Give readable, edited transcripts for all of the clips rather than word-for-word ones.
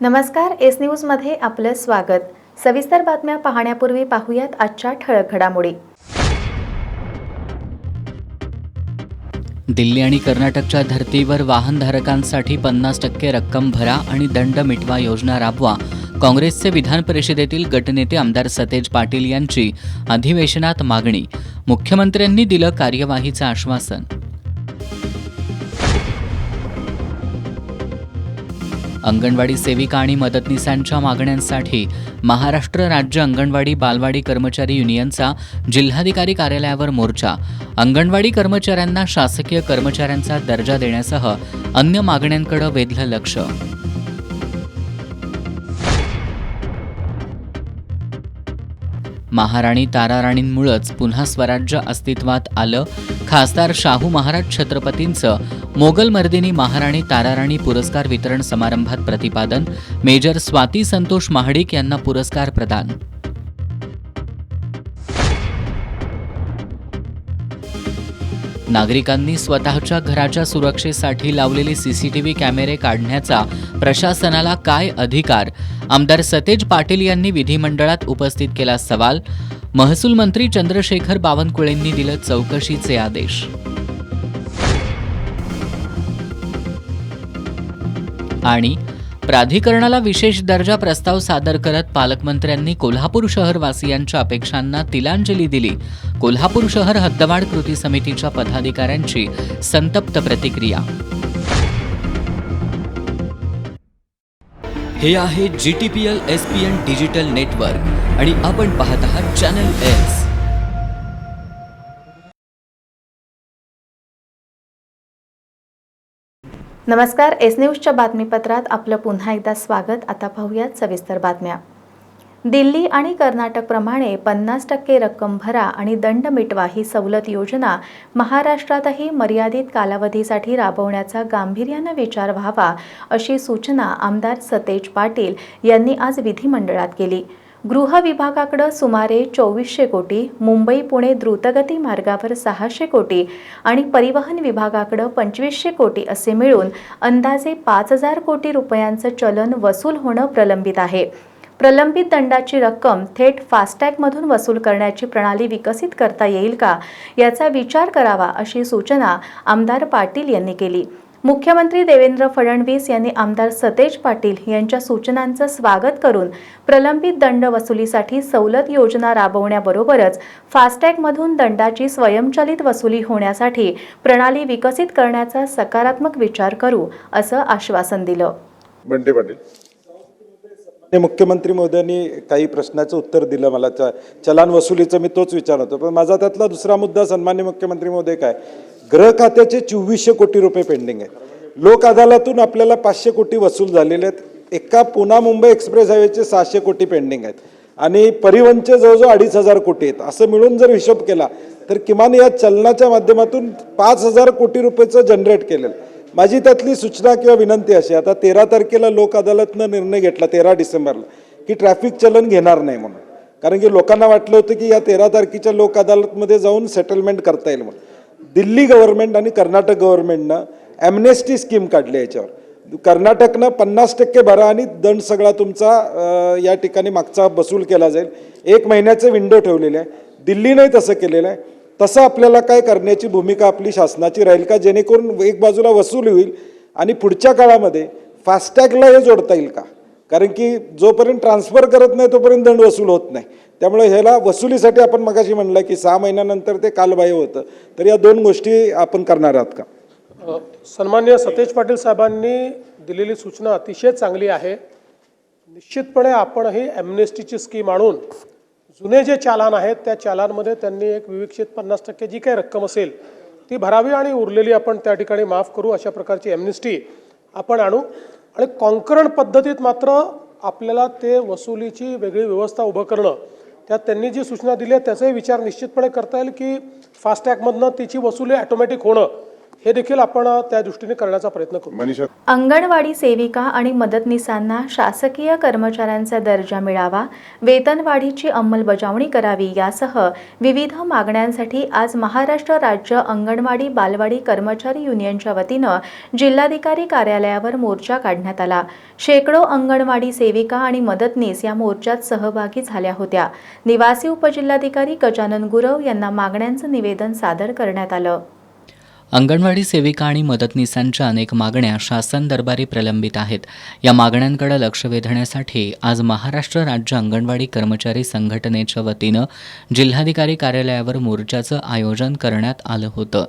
नमस्कार, एस न्यूजमध्ये आपलं स्वागत। सविस्तर बातम्या पाहण्यापूर्वी पाहूयात आजच्या ठळक घडामोडी। दिल्ली आणि कर्नाटकच्या धर्तीवर वाहनधारकांसाठी 50% रक्कम भरा आणि दंड मिटवा योजना राबवा। काँग्रेसचे विधान परिषदेतील गटनेते आमदार सतेज पाटील यांची अधिवेशनात मागणी। मुख्यमंत्र्यांनी दिलं कार्यवाहीचं आश्वासन। अंगणवाडी सेविका आणि मदतनीसांच्या मागण्यांसाठी महाराष्ट्र राज्य अंगणवाडी बालवाडी कर्मचारी युनियनचा जिल्हाधिकारी कार्यालयावर मोर्चा। अंगणवाडी कर्मचाऱ्यांना शासकीय कर्मचाऱ्यांचा दर्जा देण्यासह अन्य मागण्यांकडे वेधलं लक्ष। महाराणी ताराराणींमुळेच पुन्हा स्वराज्य अस्तित्वात आलं। खासदार शाहू महाराज छत्रपतींचं मोगल मर्दिनी महाराणी ताराराणी पुरस्कार वितरण समारंभात प्रतिपादन। मेजर स्वाती संतोष महाडिक यांना पुरस्कार प्रदान। नागरिकांनी स्वतःच्या घराच्या सुरक्षेसाठी लावलेले सीसीटीव्ही कॅमेरे काढण्याचा प्रशासनाला काय अधिकार? आमदार सतेज पाटील यांनी विधिमंडळात उपस्थित केला सवाल। महसूल मंत्री चंद्रशेखर बावनकुळेंनी दिले चौकशीचे आदेश। आणि प्राधिकरणाला विशेष दर्जा प्रस्ताव सादर करत पालकमंत्र्यांनी कोल्हापूर शहरवासियांच्या अपेक्षांना तिलांजली दिली। कोल्हापूर शहर हद्दवाढ कृती समितीच्या पदाधिकाऱ्यांची संतप्त प्रतिक्रिया। हे आहे GTPL SPN डिजिटल नेटवर्क आणि आपण पाहत आहात चॅनल एस। नमस्कार, एस न्यूजच्या बातमीपत्रात आपलं पुन्हा एकदा स्वागत। आता पाहूयात सविस्तर बातम्या। दिल्ली आणि कर्नाटकप्रमाणे 50% रक्कम भरा आणि दंड मिटवा ही सवलत योजना महाराष्ट्रातही मर्यादित कालावधीसाठी राबवण्याचा गांभीर्याने विचार व्हावा, अशी सूचना आमदार सतेज पाटील यांनी आज विधिमंडळात केली। गृह विभागाकडे सुमारे 2400 कोटी, मुंबई पुणे द्रुतगती मार्गावर 600 कोटी आणि परिवहन विभागाकडे 2500 कोटी असे मिळून अंदाजे 5000 कोटी रुपयांचं चलन वसूल होणं प्रलंबित आहे। प्रलंबित दंडाची रक्कम थेट फास्टॅगमधून वसूल करण्याची प्रणाली विकसित करता येईल का, याचा विचार करावा, अशी सूचना आमदार पाटील यांनी केली। मुख्यमंत्री देवेंद्र फडणवीस यांनी आमदार सतेज पाटील यांच्या सूचनांचं स्वागत करून प्रलंबित दंड वसुलीसाठी सवलत योजना राबवण्याबरोबरच फास्टॅगमधून दंडाची स्वयंचलित वसुली होण्यासाठी प्रणाली विकसित करण्याचा सकारात्मक विचार करू, असं आश्वासन दिलं। बंटे पाटील मुख्यमंत्री महोदयांनी काही प्रश्नाचं उत्तर दिलं मला। चलन वसुलीचं मी तोच विचारतो, पण माझा त्यातला दुसरा मुद्दा सन्माननीय मुख्यमंत्री महोदय काय, गृह खात्याचे 2400 कोटी रुपये पेंडिंग आहे। लोक अदालतून आपल्याला 500 कोटी वसूल झालेले आहेत। एका पुणे मुंबई एक्सप्रेस हायवेचे 600 कोटी पेंडिंग आहेत आणि परिवहनचे जवळजवळ 2500 कोटी आहेत। असं मिळून जर हिशोब केला तर किमान या चलनाच्या माध्यमातून 5000 कोटी रुपयेचं जनरेट केलेलं। माझी त्यातली सूचना किंवा विनंती अशी, आता 13 तारखेला लोक अदालतनं निर्णय घेतला 13 डिसेंबरला की ट्रॅफिक चलन घेणार नाही म्हणून, कारण की लोकांना वाटलं होतं की या 13 तारखेच्या लोक अदालतमध्ये जाऊन सेटलमेंट करता येईल म्हणून। दिल्ली गव्हर्नमेंट आणि कर्नाटक गव्हर्नमेंटनं ॲम्नेस्टी स्कीम काढली याच्यावर। कर्नाटकनं 50% भरा आणि दंड सगळा तुमचा या ठिकाणी मागचा वसूल केला जाईल। 1 महिन्याचे विंडो ठेवलेले आहे। दिल्लीनंही तसं केलेलं आहे। तसं आपल्याला काय करण्याची भूमिका आपली शासनाची राहील का, जेणेकरून एक बाजूला वसूल होईल आणि पुढच्या काळामध्ये फास्टॅगला हे जोडता येईल का, कारण की जोपर्यंत ट्रान्सफर करत नाही तोपर्यंत दंड वसूल होत नाही। त्यामुळे ह्याला वसुलीसाठी आपण मगाशी म्हणलं की 6 महिन्यानंतर ते कालबाह्य होतं, तर या 2 गोष्टी आपण करणार आहात का? सन्माननीय सतेज पाटील साहेबांनी दिलेली सूचना अतिशय चांगली आहे। निश्चितपणे आपणही ॲम्नेस्टीची स्कीम आणून जुने जे चालान आहेत त्या चालानमध्ये त्यांनी एक विवेक्षित 50% जी काही रक्कम असेल ती भरावी आणि उरलेली आपण त्या ठिकाणी माफ करू, अशा प्रकारची ॲम्नेस्टी आपण आणू। आणि कॉन्करंट पद्धतीत मात्र आपल्याला ते वसुलीची वेगळी व्यवस्था उभं करणं, त्यात त्यांनी जी सूचना दिली आहे त्याचाही विचार निश्चितपणे करता येईल की फास्टॅगमधनं तिची वसुली ॲटोमॅटिक होणं हे देखील आपण त्या दृष्टीने करण्याचा प्रयत्न करू. मनीषा अंगणवाडी सेविका आणि मदतनीसांना शासकीय कर्मचाऱ्यांचा दर्जा मिळावा, वेतनवाढीची अंमलबजावणी करावी यासह विविध मागण्यांसाठी आज महाराष्ट्र राज्य अंगणवाडी बालवाडी कर्मचारी युनियनच्या वतीनं जिल्हाधिकारी कार्यालयावर मोर्चा काढण्यात आला. शेकडो अंगणवाडी सेविका आणि मदतनीस या मोर्चात सहभागी झाल्या होत्या. निवासी उपजिल्हाधिकारी गजानन गुरव यांना मागण्यांचं निवेदन सादर करण्यात आलं. अंगणवाडी सेविका आणि मदतनीसांच्या अनेक मागण्या शासन दरबारी प्रलंबित आहेत. या मागण्यांकडे लक्ष वेधण्यासाठी आज महाराष्ट्र राज्य अंगणवाडी कर्मचारी संघटनेच्या वतीनं जिल्हाधिकारी कार्यालयावर मोर्चाचं आयोजन करण्यात आलं होतं.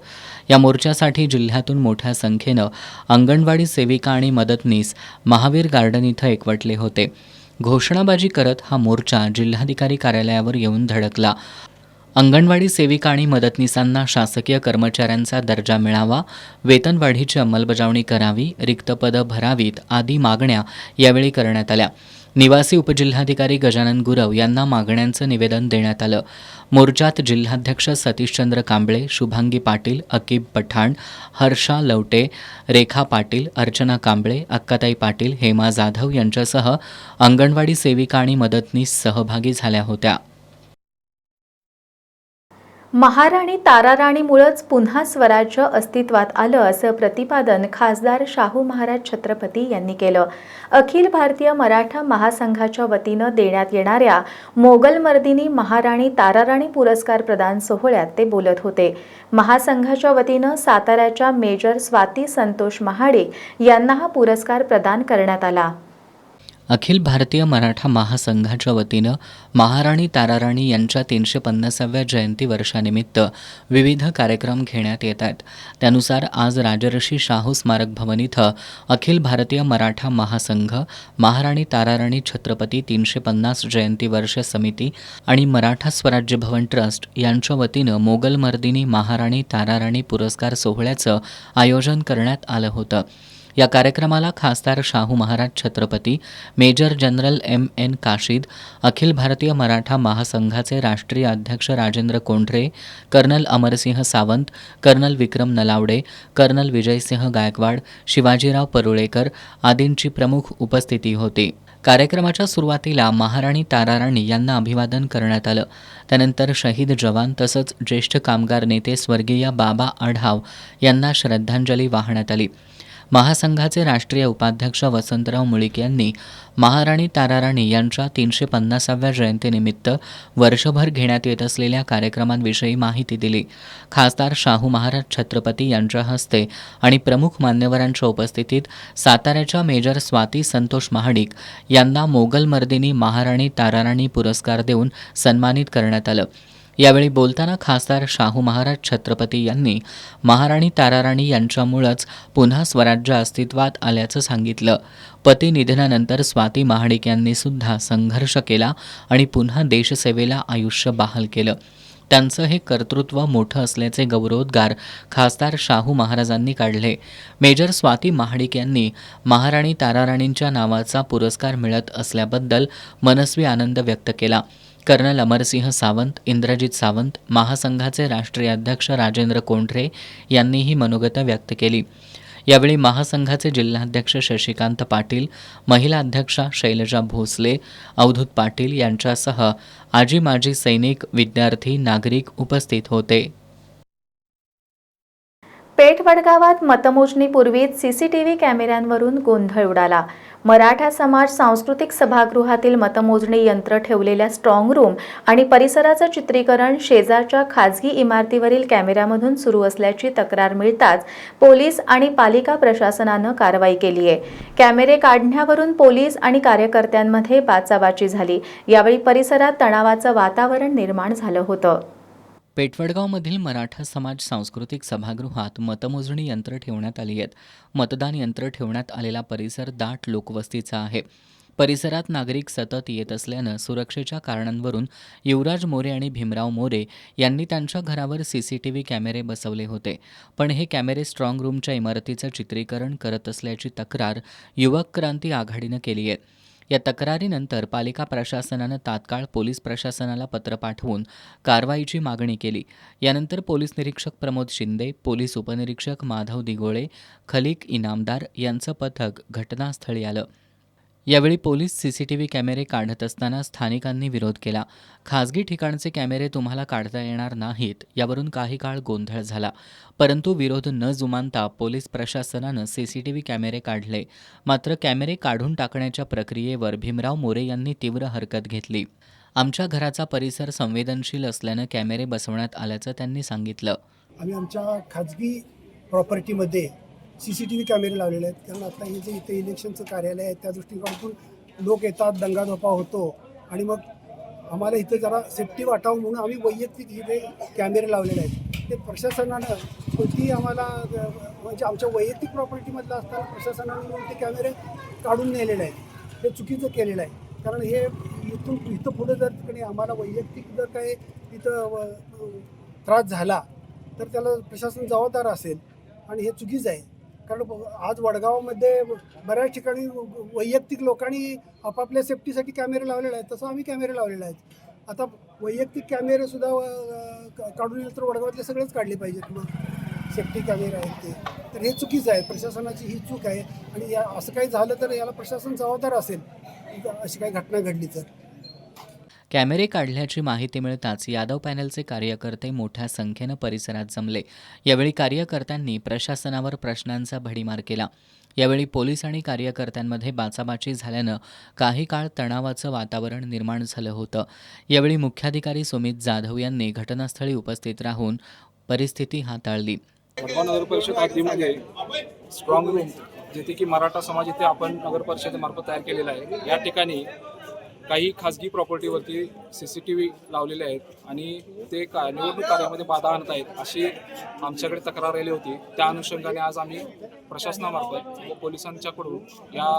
या मोर्चासाठी जिल्ह्यातून मोठ्या संख्येनं अंगणवाडी सेविका आणि मदतनीस महावीर गार्डन इथं एकवटले होते. घोषणाबाजी करत हा मोर्चा जिल्हाधिकारी कार्यालयावर येऊन धडकला. अंगणवाडी सेविका आणि मदतनीसांना शासकीय कर्मचाऱ्यांचा दर्जा मिळावा, वेतनवाढीची अंमलबजावणी करावी, रिक्त पदं भरावीत आदी मागण्या यावेळी करण्यात आल्या. निवासी उपजिल्हाधिकारी गजानन गुरव यांना मागण्यांचं निवेदन देण्यात आलं. मोर्चात जिल्हाध्यक्ष सतीशचंद्र कांबळे, शुभांगी पाटील, अकीब पठाण, हर्षा लवटे, रेखा पाटील, अर्चना कांबळे, अक्काताई पाटील, हेमा जाधव यांच्यासह अंगणवाडी सेविका आणि मदतनीस सहभागी झाल्या होत्या. महाराणी ताराराणीमुळेच पुन्हा स्वराज्य अस्तित्वात आलं असं प्रतिपादन खासदार शाहू महाराज छत्रपती यांनी केलं. अखिल भारतीय मराठा महासंघाच्या वतीनं देण्यात येणाऱ्या मोगलमर्दिनी महाराणी ताराराणी पुरस्कार प्रदान सोहळ्यात ते बोलत होते. महासंघाच्या वतीनं साताऱ्याच्या मेजर स्वाती संतोष महाडिक यांना हा पुरस्कार प्रदान करण्यात आला. अखिल भारतीय मराठा महासंघाच्या वतीनं महाराणी ताराराणी यांच्या 350व्या जयंती वर्षानिमित्त विविध कार्यक्रम घेण्यात येत आहेत. त्यानुसार आज राजर्षी शाहू स्मारक भवन इथं अखिल भारतीय मराठा महासंघ, महाराणी ताराराणी छत्रपती 350 जयंती वर्ष समिती आणि मराठा स्वराज्य भवन ट्रस्ट यांच्या वतीनं मोगलमर्दिनी महाराणी ताराराणी पुरस्कार सोहळ्याचं आयोजन करण्यात आलं होतं. या कार्यक्रमाला खासदार Shahu Maharaj Chhatrapati, major general M.N. Kashid, अखिल भारतीय मराठा महासंघाचे राष्ट्रीय अध्यक्ष Rajendra Kondhare, colonel Amarsinh Sawant, colonel Vikram Nalawade, colonel Vijaysinh Gaikwad, Shivajirao Parulekar आदींची प्रमुख उपस्थिती होती. कार्यक्रमाच्या सुरुवातीला महाराणी ताराराणी यांना अभिवादन करण्यात आलं. त्यानंतर शहीद जवान तसंच ज्येष्ठ कामगार नेते स्वर्गीय बाबा आढाव यांना श्रद्धांजली वाहण्यात आली. महासंघाचे राष्ट्रीय उपाध्यक्ष वसंतराव मुळीक यांनी महाराणी ताराराणी यांच्या 350व्या जयंतीनिमित्त वर्षभर घेण्यात येत असलेल्या कार्यक्रमांविषयी माहिती दिली. खासदार शाहू महाराज छत्रपती यांच्या हस्ते आणि प्रमुख मान्यवरांच्या उपस्थितीत साताऱ्याच्या मेजर स्वाती संतोष महाडिक यांना मोगलमर्दिनी महाराणी ताराराणी पुरस्कार देऊन सन्मानित करण्यात आलं. यावेळी बोलताना खासदार शाहू महाराज छत्रपती यांनी महाराणी ताराराणी यांच्यामुळंच पुन्हा स्वराज्य अस्तित्वात आल्याचं सांगितलं. पती निधनानंतर स्वाती महाडिक यांनी सुद्धा संघर्ष केला आणि पुन्हा देशसेवेला आयुष्य बहाल केलं. त्यांचं हे कर्तृत्व मोठं असल्याचे गौरवोद्गार खासदार शाहू महाराजांनी काढले. मेजर स्वाती महाडिक यांनी महाराणी ताराराणींच्या नावाचा पुरस्कार मिळत असल्याबद्दल मनस्वी आनंद व्यक्त केला. कर्नल अमरसिंह सावंत, इंद्रजित सावंत, महासंघाचे राष्ट्रीय अध्यक्ष राजेंद्र कोंढरे यांनीही मनोगत व्यक्त केली. यावेळी महासंघाचे जिल्हाध्यक्ष शशिकांत पाटील, महिला अध्यक्षा शैलजा भोसले, अवधूत पाटील यांच्यासह आजी माजी सैनिक, विद्यार्थी, नागरिक उपस्थित होते. पेठ वडगावात मतमोजणीपूर्वीच सीसीटीव्ही कॅमेऱ्यांवरून गोंधळ उडाला. मराठा समाज सांस्कृतिक सभागृहातील मतमोजणी यंत्र ठेवलेल्या स्ट्रॉंग रूम आणि परिसराचं चित्रीकरण शेजारच्या खाजगी इमारतीवरील कॅमेऱ्यामधून सुरू असल्याची तक्रार मिळताच पोलीस आणि पालिका प्रशासनानं कारवाई केली आहे. कॅमेरे काढण्यावरून पोलीस आणि कार्यकर्त्यांमध्ये बाचाबाची झाली. यावेळी परिसरात तणावाचं वातावरण निर्माण झालं होतं. पेठवडगावमधील मराठा समाज सांस्कृतिक सभागृहात मतमोजणी यंत्र ठेवण्यात आली आहेत. मतदान यंत्र ठेवण्यात आलेला परिसर दाट लोकवस्तीचा आहे. परिसरात नागरिक सतत येत असल्यानं सुरक्षेच्या कारणांवरून युवराज मोरे आणि भीमराव मोरे यांनी त्यांच्या घरावर सीसीटीव्ही कॅमेरे बसवले होते. पण हे कॅमेरे स्ट्रॉंग रूमच्या इमारतीचं चित्रीकरण करत असल्याची तक्रार युवक क्रांती आघाडीनं केली आहे. या तक्रारीनंतर पालिका प्रशासनानं तात्काळ पोलीस प्रशासनाला पत्र पाठवून कारवाईची मागणी केली. यानंतर पोलीस निरीक्षक प्रमोद शिंदे, पोलीस उपनिरीक्षक माधव दिगोळे, खलीक इनामदार यांचं पथक घटनास्थळी आलं. यावेळी पोलीस सीसीटीव्ही कॅमेरे काढत असताना स्थानिकांनी विरोध केला. खासगी ठिकाणचे कॅमेरे तुम्हाला काढता येणार नाहीत यावरून काही काळ गोंधळ झाला. परंतु विरोध न जुमानता पोलीस प्रशासनानं सीसीटीव्ही कॅमेरे काढले. मात्र कॅमेरे काढून टाकण्याच्या प्रक्रियेवर भीमराव मोरे यांनी तीव्र हरकत घेतली. आमच्या घराचा परिसर संवेदनशील असल्यानं कॅमेरे बसवण्यात आल्याचं त्यांनी सांगितलं. आम्ही आमच्या खाजगी प्रॉपर्टीमध्ये CCTV कॅमेरे लावलेले आहेत, कारण आता हे जे इथे इलेक्शनचं कार्यालय आहे त्या दृष्टिकोनातून लोक येतात, दंगाधोपा होतो आणि मग आम्हाला इथं जरा सेफ्टी वाटावं म्हणून आम्ही वैयक्तिक इथे कॅमेरे लावलेले आहेत. ते प्रशासनानं कोणतीही आम्हाला म्हणजे आमच्या वैयक्तिक प्रॉपर्टीमधलं असताना प्रशासनानं म्हणून ते कॅमेरे काढून नेलेले आहेत. हे चुकीचं केलेलं आहे, कारण हे इथं पुढे जर तिकडे आम्हाला वैयक्तिक जर काही इथं त्रास झाला तर त्याला प्रशासन जबाबदार असेल आणि हे चुकीचं आहे. कारण आज वडगावामध्ये बऱ्याच ठिकाणी वैयक्तिक लोकांनी आपापल्या सेफ्टीसाठी कॅमेरे लावलेले आहेत, तसं आम्ही कॅमेरे लावलेले आहेत. आता वैयक्तिक कॅमेरेसुद्धा काढून येईल तर वडगावातले सगळेच काढले पाहिजेत. मग सेफ्टी कॅमेरे आहेत ते, तर हे चुकीचं आहे. प्रशासनाची ही चूक आहे आणि असं काही झालं तर याला प्रशासन जबाबदार असेल अशी काही घटना घडली तर. कॅमेरे काढल्याची माहिती मिळताच यादव पॅनलचे कार्यकर्ते मोठ्या संख्येनं परिसरात जमले. यावेळी कार्यकर्त्यांनी प्रशासनावर प्रश्नांचा भडीमार केला. यावेळी पोलीस आणि कार्यकर्त्यांमध्ये बाचाबाची झाल्यानं काही काळ तणावाचं वातावरण निर्माण झालं होतं. यावेळी मुख्याधिकारी सुमित जाधव यांनी घटनास्थळी उपस्थित राहून परिस्थिती हाताळली. वडगाव नगर परिषद हद्दीमध्ये स्ट्रॉंग रूम जिथे की मराठा समाज इथे आपण नगर परिषदेमार्फत तयार केलेला आहे. या ठिकाणी काही खाजगी प्रॉपर्टीवरती CCTV लावलेले आहेत आणि ते निवडणूक कार्यामध्ये बाधा आणत आहेत अशी आमच्याकडे तक्रार आली होती. त्या अनुषंगाने आज आम्ही प्रशासनामार्फत व पोलिसांच्याकडून या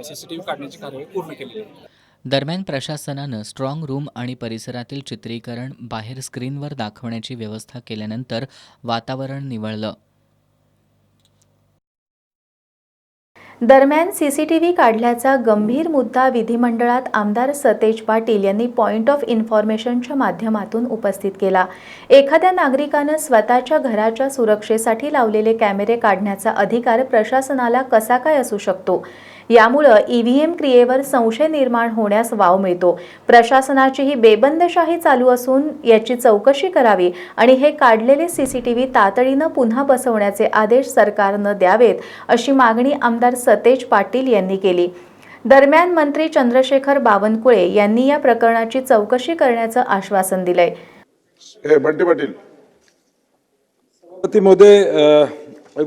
CCTV काढण्याची कार्यवाही पूर्ण केलेली आहे. दरम्यान प्रशासनानं स्ट्रॉंग रूम आणि परिसरातील चित्रीकरण बाहेर स्क्रीनवर दाखवण्याची व्यवस्था केल्यानंतर वातावरण निवळलं. दरम्यान CCTV काढल्याचा गंभीर मुद्दा विधिमंडळात आमदार सतेज पाटील यांनी पॉइंट ऑफ इन्फॉर्मेशनच्या माध्यमातून उपस्थित केला. एखाद्या नागरिकानं स्वतःच्या घराच्या सुरक्षेसाठी लावलेले कॅमेरे काढण्याचा अधिकार प्रशासनाला कसा काय असू शकतो? यामुळं EVM क्रियेवर संशय निर्माण होण्यास वाव मिळतो. प्रशासनाची ही बेबंदशाही चालू असून याची चौकशी करावी आणि हे काढलेले CCTV तातडीनं पुन्हा बसवण्याचे आदेश सरकारनं द्यावेत अशी मागणी आमदार सतेज पाटील यांनी केली. दरम्यान मंत्री चंद्रशेखर बावनकुळे यांनी या प्रकरणाची चौकशी करण्याचं आश्वासन दिलंय. बंटी पाटील सभापती महोदय,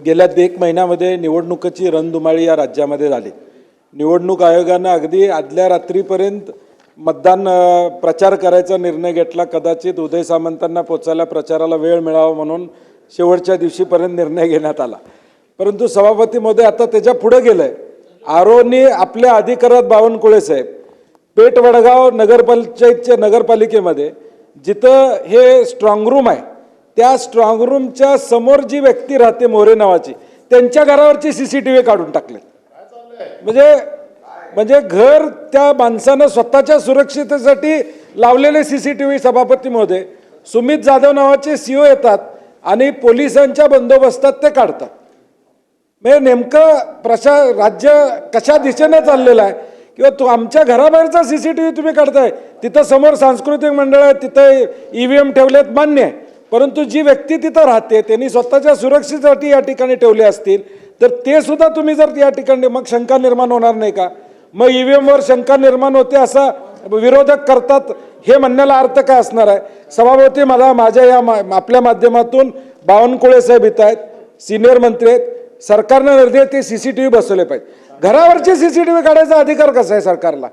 गेल्या 1 महिन्यामध्ये निवडणुकीची रणधुमाळी या राज्यामध्ये झाली. निवडणूक आयोगानं अगदी आदल्या रात्रीपर्यंत मतदान प्रचार करायचा निर्णय घेतला. कदाचित उदय सामंतांना पोचायला प्रचाराला वेळ मिळावा म्हणून शेवटच्या दिवशीपर्यंत निर्णय घेण्यात आला. परंतु सभापती महोदय आता त्याच्या पुढे गेलंय. आरोनी आपल्या अधिकारात बावनकुळे साहेब पेठ वडगाव नगरपालिकेमध्ये जिथं हे स्ट्रॉंग रूम आहे त्या स्ट्रॉंग रूमच्या समोर जी व्यक्ती राहते मोरे नावाची त्यांच्या घरावरची CCTV काढून टाकले. म्हणजे घर त्या माणसानं स्वतःच्या सुरक्षिततेसाठी लावलेले CCTV. सभापती महोदय, सुमित जाधव नावाचे CO येतात आणि पोलिसांच्या बंदोबस्तात ते काढतात. म्हणजे नेमकं राज्य कशा दिशेने चाललेलं आहे? किंवा आमच्या घराबाहेरचा CCTV तुम्ही काढताय, तिथं समोर सांस्कृतिक मंडळ आहे, तिथं EVM ठेवलेत, मान्य आहे. परंतु जी व्यक्ती तिथं राहते त्यांनी स्वतःच्या सुरक्षेसाठी या ठिकाणी ठेवले असतील तर ते सुद्धा तुम्ही जर या ठिकाणी मग शंका निर्माण होणार नाही का? मग EVMवर शंका निर्माण होते असा विरोधक करतात हे म्हणण्याला अर्थ काय असणार आहे? सभापती, मला माझ्या या आपल्या माध्यमातून बावनकुळे साहेब इथं आहेत, सिनियर मंत्री आहेत. सरकारनं निर्णय ते CCTV बसवले पाहिजे. घरावरचे CCTV काढायचा अधिकार कसा आहे सरकारला?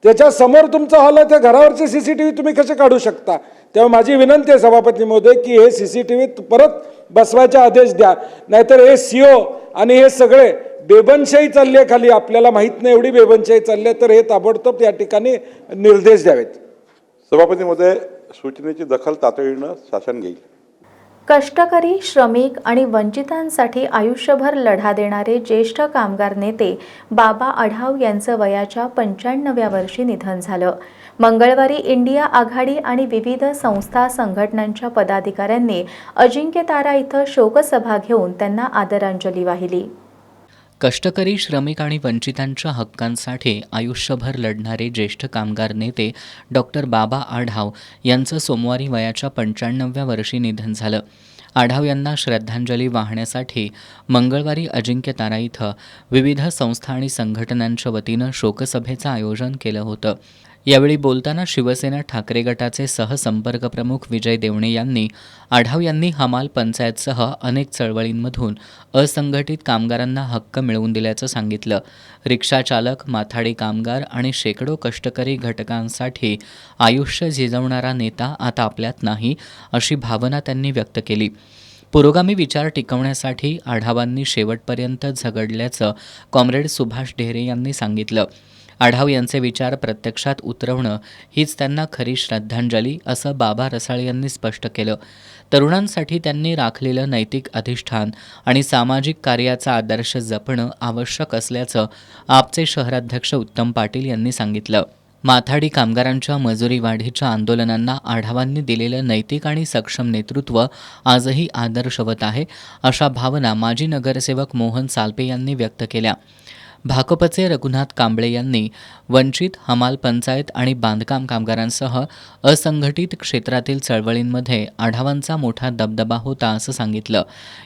त्याच्या समोर तुमचं हॉल आहे, त्या घरावरचे CCTV तुम्ही कसे काढू शकता? तेव्हा माझी विनंती आहे सभापती महोदय की हे CCTV परत बसवायचे आदेश द्या. नाहीतर हे CO आणि हे सगळे बेबनशाही चालली आहे खाली, आपल्याला माहीत नाही एवढी बेबनशाही चालली आहे, तर हे ताबडतोब या ठिकाणी निर्देश द्यावेत. सभापती महोदय, सूचनेची दखल तातडीनं शासन घेईल. कष्टकरी, श्रमिक आणि वंचितांसाठी आयुष्यभर लढा देणारे ज्येष्ठ कामगार नेते बाबा आढाव यांचं वयाच्या 95व्या वर्षी निधन झालं. मंगळवारी इंडिया आघाडी आणि विविध संस्था संघटनांच्या पदाधिकाऱ्यांनी अजिंक्यतारा इथं शोकसभा घेऊन त्यांना आदरांजली वाहिली. कष्टकरी, श्रमिक आणि वंचितांच्या हक्कांसाठी आयुष्यभर लढणारे ज्येष्ठ कामगार नेते डॉक्टर बाबा आढाव यांचं सोमवारी वयाच्या 95व्या वर्षी निधन झालं. आढाव यांना श्रद्धांजली वाहण्यासाठी मंगळवारी अजिंक्यतारा इथं विविध संस्था आणि संघटनांच्या वतीनं शोकसभेचं आयोजन केलं होतं. यावेळी बोलताना शिवसेना ठाकरे गटाचे सहसंपर्क प्रमुख विजय देवणे यांनी आढाव यांनी हमाल पंचायतसह अनेक चळवळींमधून असंघटित कामगारांना हक्क मिळवून दिल्याचं सांगितलं. रिक्षाचालक, माथाडी कामगार आणि शेकडो कष्टकरी घटकांसाठी आयुष्य झिजवणारा नेता आता आपल्यात नाही, अशी भावना त्यांनी व्यक्त केली. पुरोगामी विचार टिकवण्यासाठी आढावांनी शेवटपर्यंत झगडल्याचं कॉम्रेड सुभाष ढेरे यांनी सांगितलं. आढाव यांचे विचार प्रत्यक्षात उतरवणं हीच त्यांना खरी श्रद्धांजली, असं बाबा रसाळ यांनी स्पष्ट केलं. तरुणांसाठी त्यांनी राखलेलं नैतिक अधिष्ठान आणि सामाजिक कार्याचा आदर्श जपणं आवश्यक असल्याचं आपचे शहराध्यक्ष उत्तम पाटील यांनी सांगितलं. माथाडी कामगारांच्या मजुरी वाढीच्या आंदोलनांना आढावांनी दिलेलं नैतिक आणि सक्षम नेतृत्व आजही आदर्शवत आहे, अशा भावना माजी नगरसेवक मोहन सालपे यांनी व्यक्त केल्या. भाकपचे रघुनाथ कांबळे यांनी वंचित, हमाल पंचायत आणि बांधकाम कामगारांसह असंघटित क्षेत्रातील चळवळींमध्ये आढावांचा मोठा दबदबा होता, असं सांगितलं.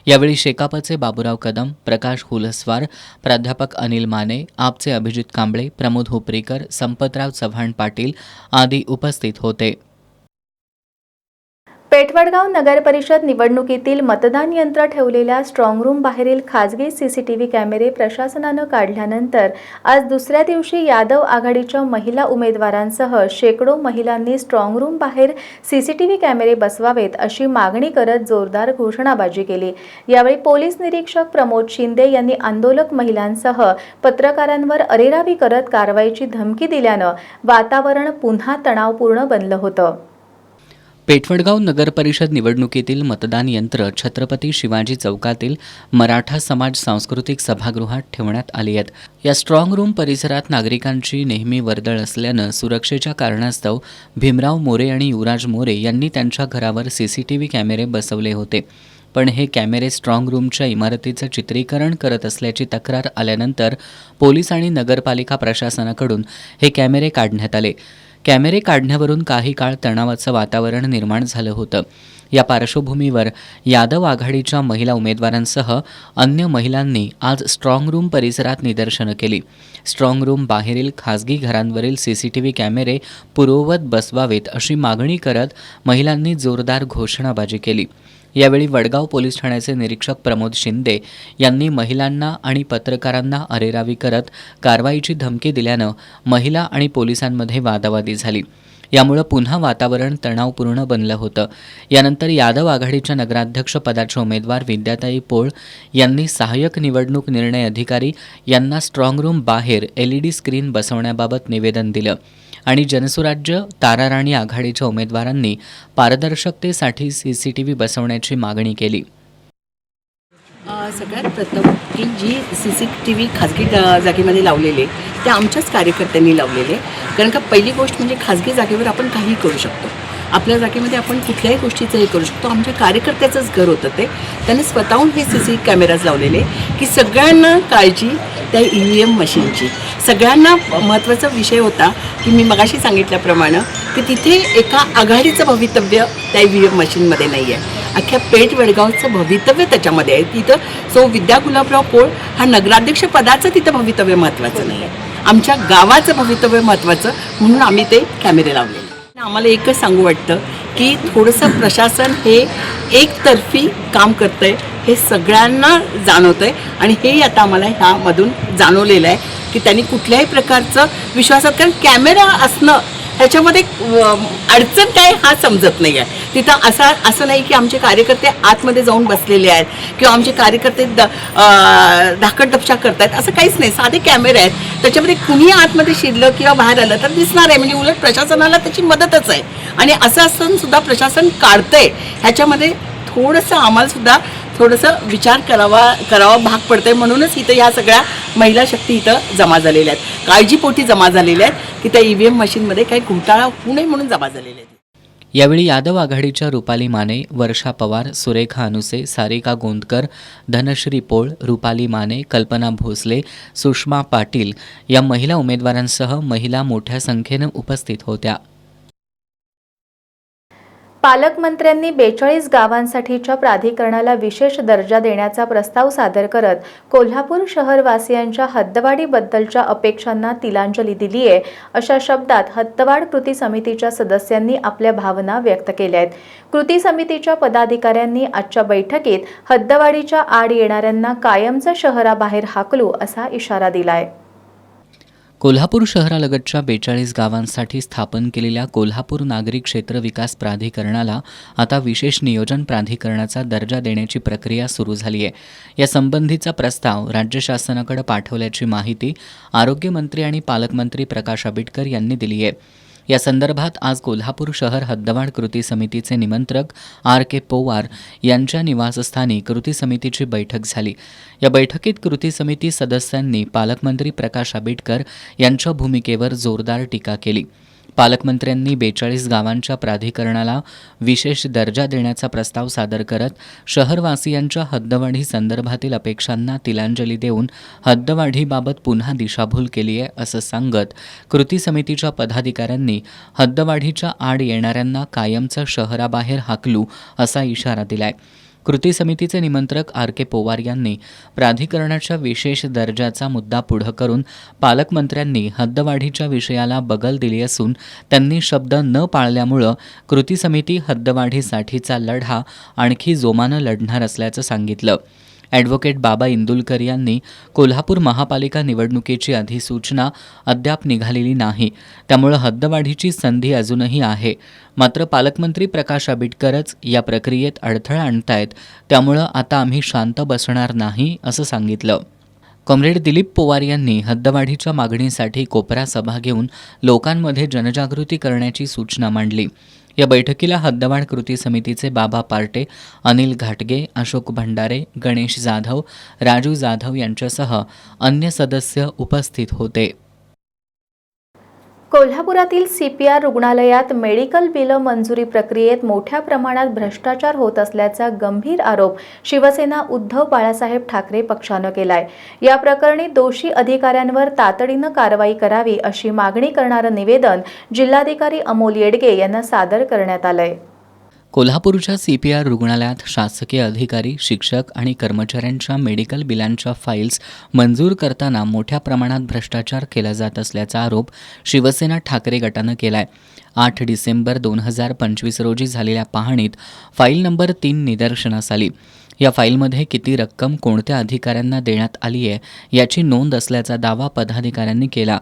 यावेळी शेकापचे बाबूराव कदम, प्रकाश हुलस्वार, प्राध्यापक अनिल माने, आपचे अभिजित कांबळे, प्रमोद हुपरीकर, संपतराव चव्हाण पाटील आदी उपस्थित होते. पेठवडगाव नगर परिषद निवडणुकीतील मतदान यंत्र ठेवलेल्या स्ट्रॉंग रूम बाहेरील खाजगी सीसीटीव्ही कॅमेरे प्रशासनानं काढल्यानंतर आज दुसऱ्या दिवशी यादव आघाडीच्या महिला उमेदवारांसह शेकडो महिलांनी स्ट्रॉंग रूम बाहेर सीसीटीव्ही कॅमेरे बसवावेत अशी मागणी करत जोरदार घोषणाबाजी केली. यावेळी पोलीस निरीक्षक प्रमोद शिंदे यांनी आंदोलक महिलांसह पत्रकारांवर अरेरावी करत कारवाईची धमकी दिल्यानं वातावरण पुन्हा तणावपूर्ण बनलं होतं. पेठवडगाव नगर परिषद निवडणुकीतील मतदान यंत्र छत्रपती शिवाजी चौकातील मराठा समाज सांस्कृतिक सभागृहात ठेवण्यात आली आहेत. या स्ट्रॉंग रूम परिसरात नागरिकांची नेहमी वर्दळ असल्यानं सुरक्षेच्या कारणास्तव भीमराव मोरे आणि युवराज मोरे यांनी त्यांच्या घरावर सीसीटीव्ही कॅमेरे बसवले होते. पण हे कॅमेरे स्ट्रॉंग रूमच्या इमारतीचं चित्रीकरण करत असल्याची तक्रार आल्यानंतर पोलीस आणि नगरपालिका प्रशासनाकडून हे कॅमेरे काढण्यात आले. कॅमेरे काढण्यावरून काही काळ तणावाचं वातावरण निर्माण झालं होतं. या पार्श्वभूमीवर यादव आघाडीच्या महिला उमेदवारांसह अन्य महिलांनी आज स्ट्रॉंग रूम परिसरात निदर्शनं केली. स्ट्रॉंग रूम बाहेरील खासगी घरांवरील सीसीटीव्ही कॅमेरे पूर्ववत बसवावेत अशी मागणी करत महिलांनी जोरदार घोषणाबाजी केली. यावेळी वडगाव पोलीस ठाण्याचे निरीक्षक प्रमोद शिंदे यांनी महिलांना आणि पत्रकारांना अरेरावी करत कारवाईची धमकी दिल्यानं महिला आणि पोलिसांमध्ये वादावादी झाली. यामुळं पुन्हा वातावरण तणावपूर्ण बनलं होतं. यानंतर यादव आघाडीच्या नगराध्यक्ष पदाच्या उमेदवार विद्याताई पोळ यांनी सहाय्यक निवडणूक निर्णय अधिकारी यांना स्ट्रॉंग रूम बाहेर LED स्क्रीन बसवण्याबाबत निवेदन दिलं आणि जनसुराज्य ताराराणी आघाडीच्या उमेदवारांनी पारदर्शकतेसाठी CCTV बसवण्याची मागणी केली. सगळ्यात प्रथम की जी CCTV खाजगी जागेमध्ये लावलेले ते आमच्याच कार्यकर्त्यांनी लावलेले. कारण का पहिली गोष्ट म्हणजे खाजगी जागेवर आपण काहीही करू शकतो. आपल्या जागेमध्ये आपण कुठल्याही गोष्टीचं हे करू शकतो. आमच्या कार्यकर्त्याचंच घर होतं ते. त्यांनी स्वतःहून हे CC कॅमेराज लावलेले की सगळ्यांना काळजी त्या EVM मशीनची. सगळ्यांना महत्त्वाचा विषय होता की मी मगाशी सांगितल्याप्रमाणे की तिथे एका आघाडीचं भवितव्य त्या EVM मशीनमध्ये नाही आहे. अख्ख्या पेठ वडगावचं भवितव्य त्याच्यामध्ये आहे. तिथं विद्या गुलाबराव पोळ हा नगराध्यक्ष पदाचं तिथं भवितव्य महत्त्वाचं नाही आहे. आमच्या गावाचं भवितव्य महत्त्वाचं म्हणून आम्ही ते कॅमेरे लावलेले. आम्हाला एकच सांगू वाटतं की थोडंसं प्रशासन हे एकतर्फी काम करतं आहे हे सगळ्यांना जाणवतं आहे आणि हे आता आम्हाला ह्यामधून जाणवलेलं आहे की त्यांनी कुठल्याही प्रकारचं विश्वासात, कारण कॅमेरा असणं ह्याच्यामध्ये अडचण काय हा समजत नाही आहे. तिथं असं नाही की आमचे कार्यकर्ते आतमध्ये जाऊन बसलेले आहेत किंवा आमचे कार्यकर्ते धाकटदपशा करतायत, असं काहीच नाही. साधे कॅमेरे आहेत, त्याच्यामध्ये कुणी आतमध्ये शिरलं किंवा बाहेर आलं तर दिसणार आहे. म्हणजे उलट प्रशासनाला त्याची मदतच आहे आणि असं असून सुद्धा प्रशासन काढतंय ह्याच्यामध्ये थोडंसं आम्हालासुद्धा थोडंसं विचार करावा भाग पडतंय. म्हणूनच इथं ह्या सगळ्या महिला शक्ती इथं जमा झालेल्या आहेत, काळजीपोटी जमा झालेल्या आहेत की त्या EVM मशीनमध्ये काही घोटाळा होऊ नये म्हणून जमा झालेल्या आहेत. यावेळी यादव आघाडीच्या रुपाली माने, वर्षा पवार, सुरेखा अनुसे, सारिका गोंदकर, धनश्री पोळ, रुपाली माने, कल्पना भोसले, सुषमा पाटील या महिला उमेदवारांसह महिला मोठ्या संख्येनं उपस्थित होत्या. पालकमंत्र्यांनी 42 गावांसाठीच्या प्राधिकरणाला विशेष दर्जा देण्याचा प्रस्ताव सादर करत कोल्हापूर शहरवासियांच्या हद्दवाढीबद्दलच्या अपेक्षांना तिलांजली दिली आहे अशा शब्दात हद्दवाढ कृती समितीच्या सदस्यांनी आपल्या भावना व्यक्त केल्या आहेत. कृती समितीच्या पदाधिकाऱ्यांनी आजच्या बैठकीत हद्दवाढीच्या आड येणाऱ्यांना कायमचं शहराबाहेर हाकलू असा इशारा दिलाय. कोल्हापूर शहरालगतच्या 42 गावांसाठी स्थापन केलेल्या कोल्हापूर नागरी क्षेत्र विकास प्राधिकरणाला आता विशेष नियोजन प्राधिकरणाचा दर्जा देण्याची प्रक्रिया सुरू झाली आहे. या संबंधीचा प्रस्ताव राज्य शासनाकडे पाठवल्याची माहिती आरोग्यमंत्री आणि पालकमंत्री प्रकाश आंबेडकर यांनी दिली आहे. या संदर्भात आज कोल्हापूर शहर हद्दवाढ कृती समितीचे निमंत्रक RK पोवार यांच्या निवासस्थानी कृती समितीची बैठक झाली. या बैठकीत कृती समिती सदस्यांनी पालकमंत्री प्रकाश आंबेडकर यांच्या भूमिकेवर जोरदार टीका केली. पालकमंत्र्यांनी 42 गावांच्या प्राधिकरणाला विशेष दर्जा देण्याचा प्रस्ताव सादर करत शहरवासियांच्या हद्दवाढी संदर्भातील अपेक्षांना तिलांजली देऊन हद्दवाढीबाबत पुन्हा दिशाभूल केली आहे असं सांगत कृती समितीच्या पदाधिकाऱ्यांनी हद्दवाढीच्या आड येणाऱ्यांना कायमचं शहराबाहेर हाकलू असा इशारा दिलाय. कृती समितीचे निमंत्रक RK पोवार यांनी प्राधिकरणाच्या विशेष दर्जाचा मुद्दा पुढं करून पालकमंत्र्यांनी हद्दवाढीच्या विषयाला बगल दिली असून त्यांनी शब्द न पाळल्यामुळं कृती समिती हद्दवाढीसाठीचा लढा आणखी जोमानं लढणार असल्याचं सांगितलं. ॲडव्होकेट बाबा इंदुलकर यांनी कोल्हापूर महापालिका निवडणुकीची अधिसूचना अद्याप निघालेली नाही, त्यामुळं हद्दवाढीची संधी अजूनही आहे. मात्र पालकमंत्री प्रकाश आंबेडकरच या प्रक्रियेत अडथळा आणतायत, त्यामुळं आता आम्ही शांत बसणार नाही असं सांगितलं. कॉम्रेड दिलीप पोवार यांनी हद्दवाढीच्या मागणीसाठी कोपरा सभा घेऊन लोकांमध्ये जनजागृती करण्याची सूचना मांडली. या बैठकीला हद्दवाढ कृती समितीचे बाबा पार्टे, अनिल घाटगे, अशोक भंडारे, गणेश जाधव, राजू जाधव यांच्यासह अन्य सदस्य उपस्थित होते. कोल्हापुरातील CPR रुग्णालयात मेडिकल बिलं मंजुरी प्रक्रियेत मोठ्या प्रमाणात भ्रष्टाचार होत असल्याचा गंभीर आरोप शिवसेना उद्धव बाळासाहेब ठाकरे पक्षानं केलाय. या प्रकरणी दोषी अधिकाऱ्यांवर तातडीनं कारवाई करावी अशी मागणी करणारं निवेदन जिल्हाधिकारी अमोल येडगे यांना सादर करण्यात आलंय. कोल्हापूरच्या CPR रुग्णालयात शासकीय अधिकारी, शिक्षक आणि कर्मचाऱ्यांच्या मेडिकल बिलांच्या फाईल्स मंजूर करताना मोठ्या प्रमाणात भ्रष्टाचार केला जात असल्याचा आरोप शिवसेना ठाकरे गटानं केलाय. 8 डिसेंबर 2025 रोजी झालेल्या पाहणीत फाईल नंबर 3 निदर्शनास आली. या फाईलमध्ये किती रक्कम कोणत्या अधिकाऱ्यांना देण्यात आली आहे याची नोंद असल्याचा दावा पदाधिकाऱ्यांनी केला.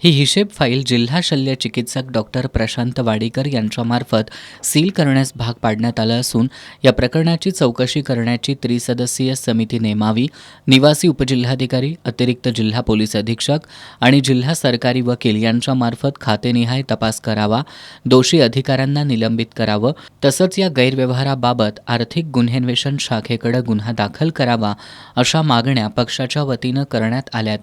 ही हिशेब फाईल जिल्हा शल्य चिकित्सक डॉक्टर प्रशांत वाडीकर यांच्यामार्फत सील करण्यास भाग पाडण्यात आलं असून या प्रकरणाची चौकशी करण्याची त्रिसदस्यीय समिती नेमावी. निवासी उपजिल्हाधिकारी, अतिरिक्त जिल्हा पोलीस अधीक्षक आणि जिल्हा सरकारी वकील यांच्यामार्फत खातेनिहाय तपास करावा. दोषी अधिकाऱ्यांना निलंबित करावं. तसंच या गैरव्यवहाराबाबत आर्थिक गुन्हेन्वेषण शाखेकडे गुन्हा दाखल करावा अशा मागण्या पक्षाच्या वतीनं करण्यात आल्यात.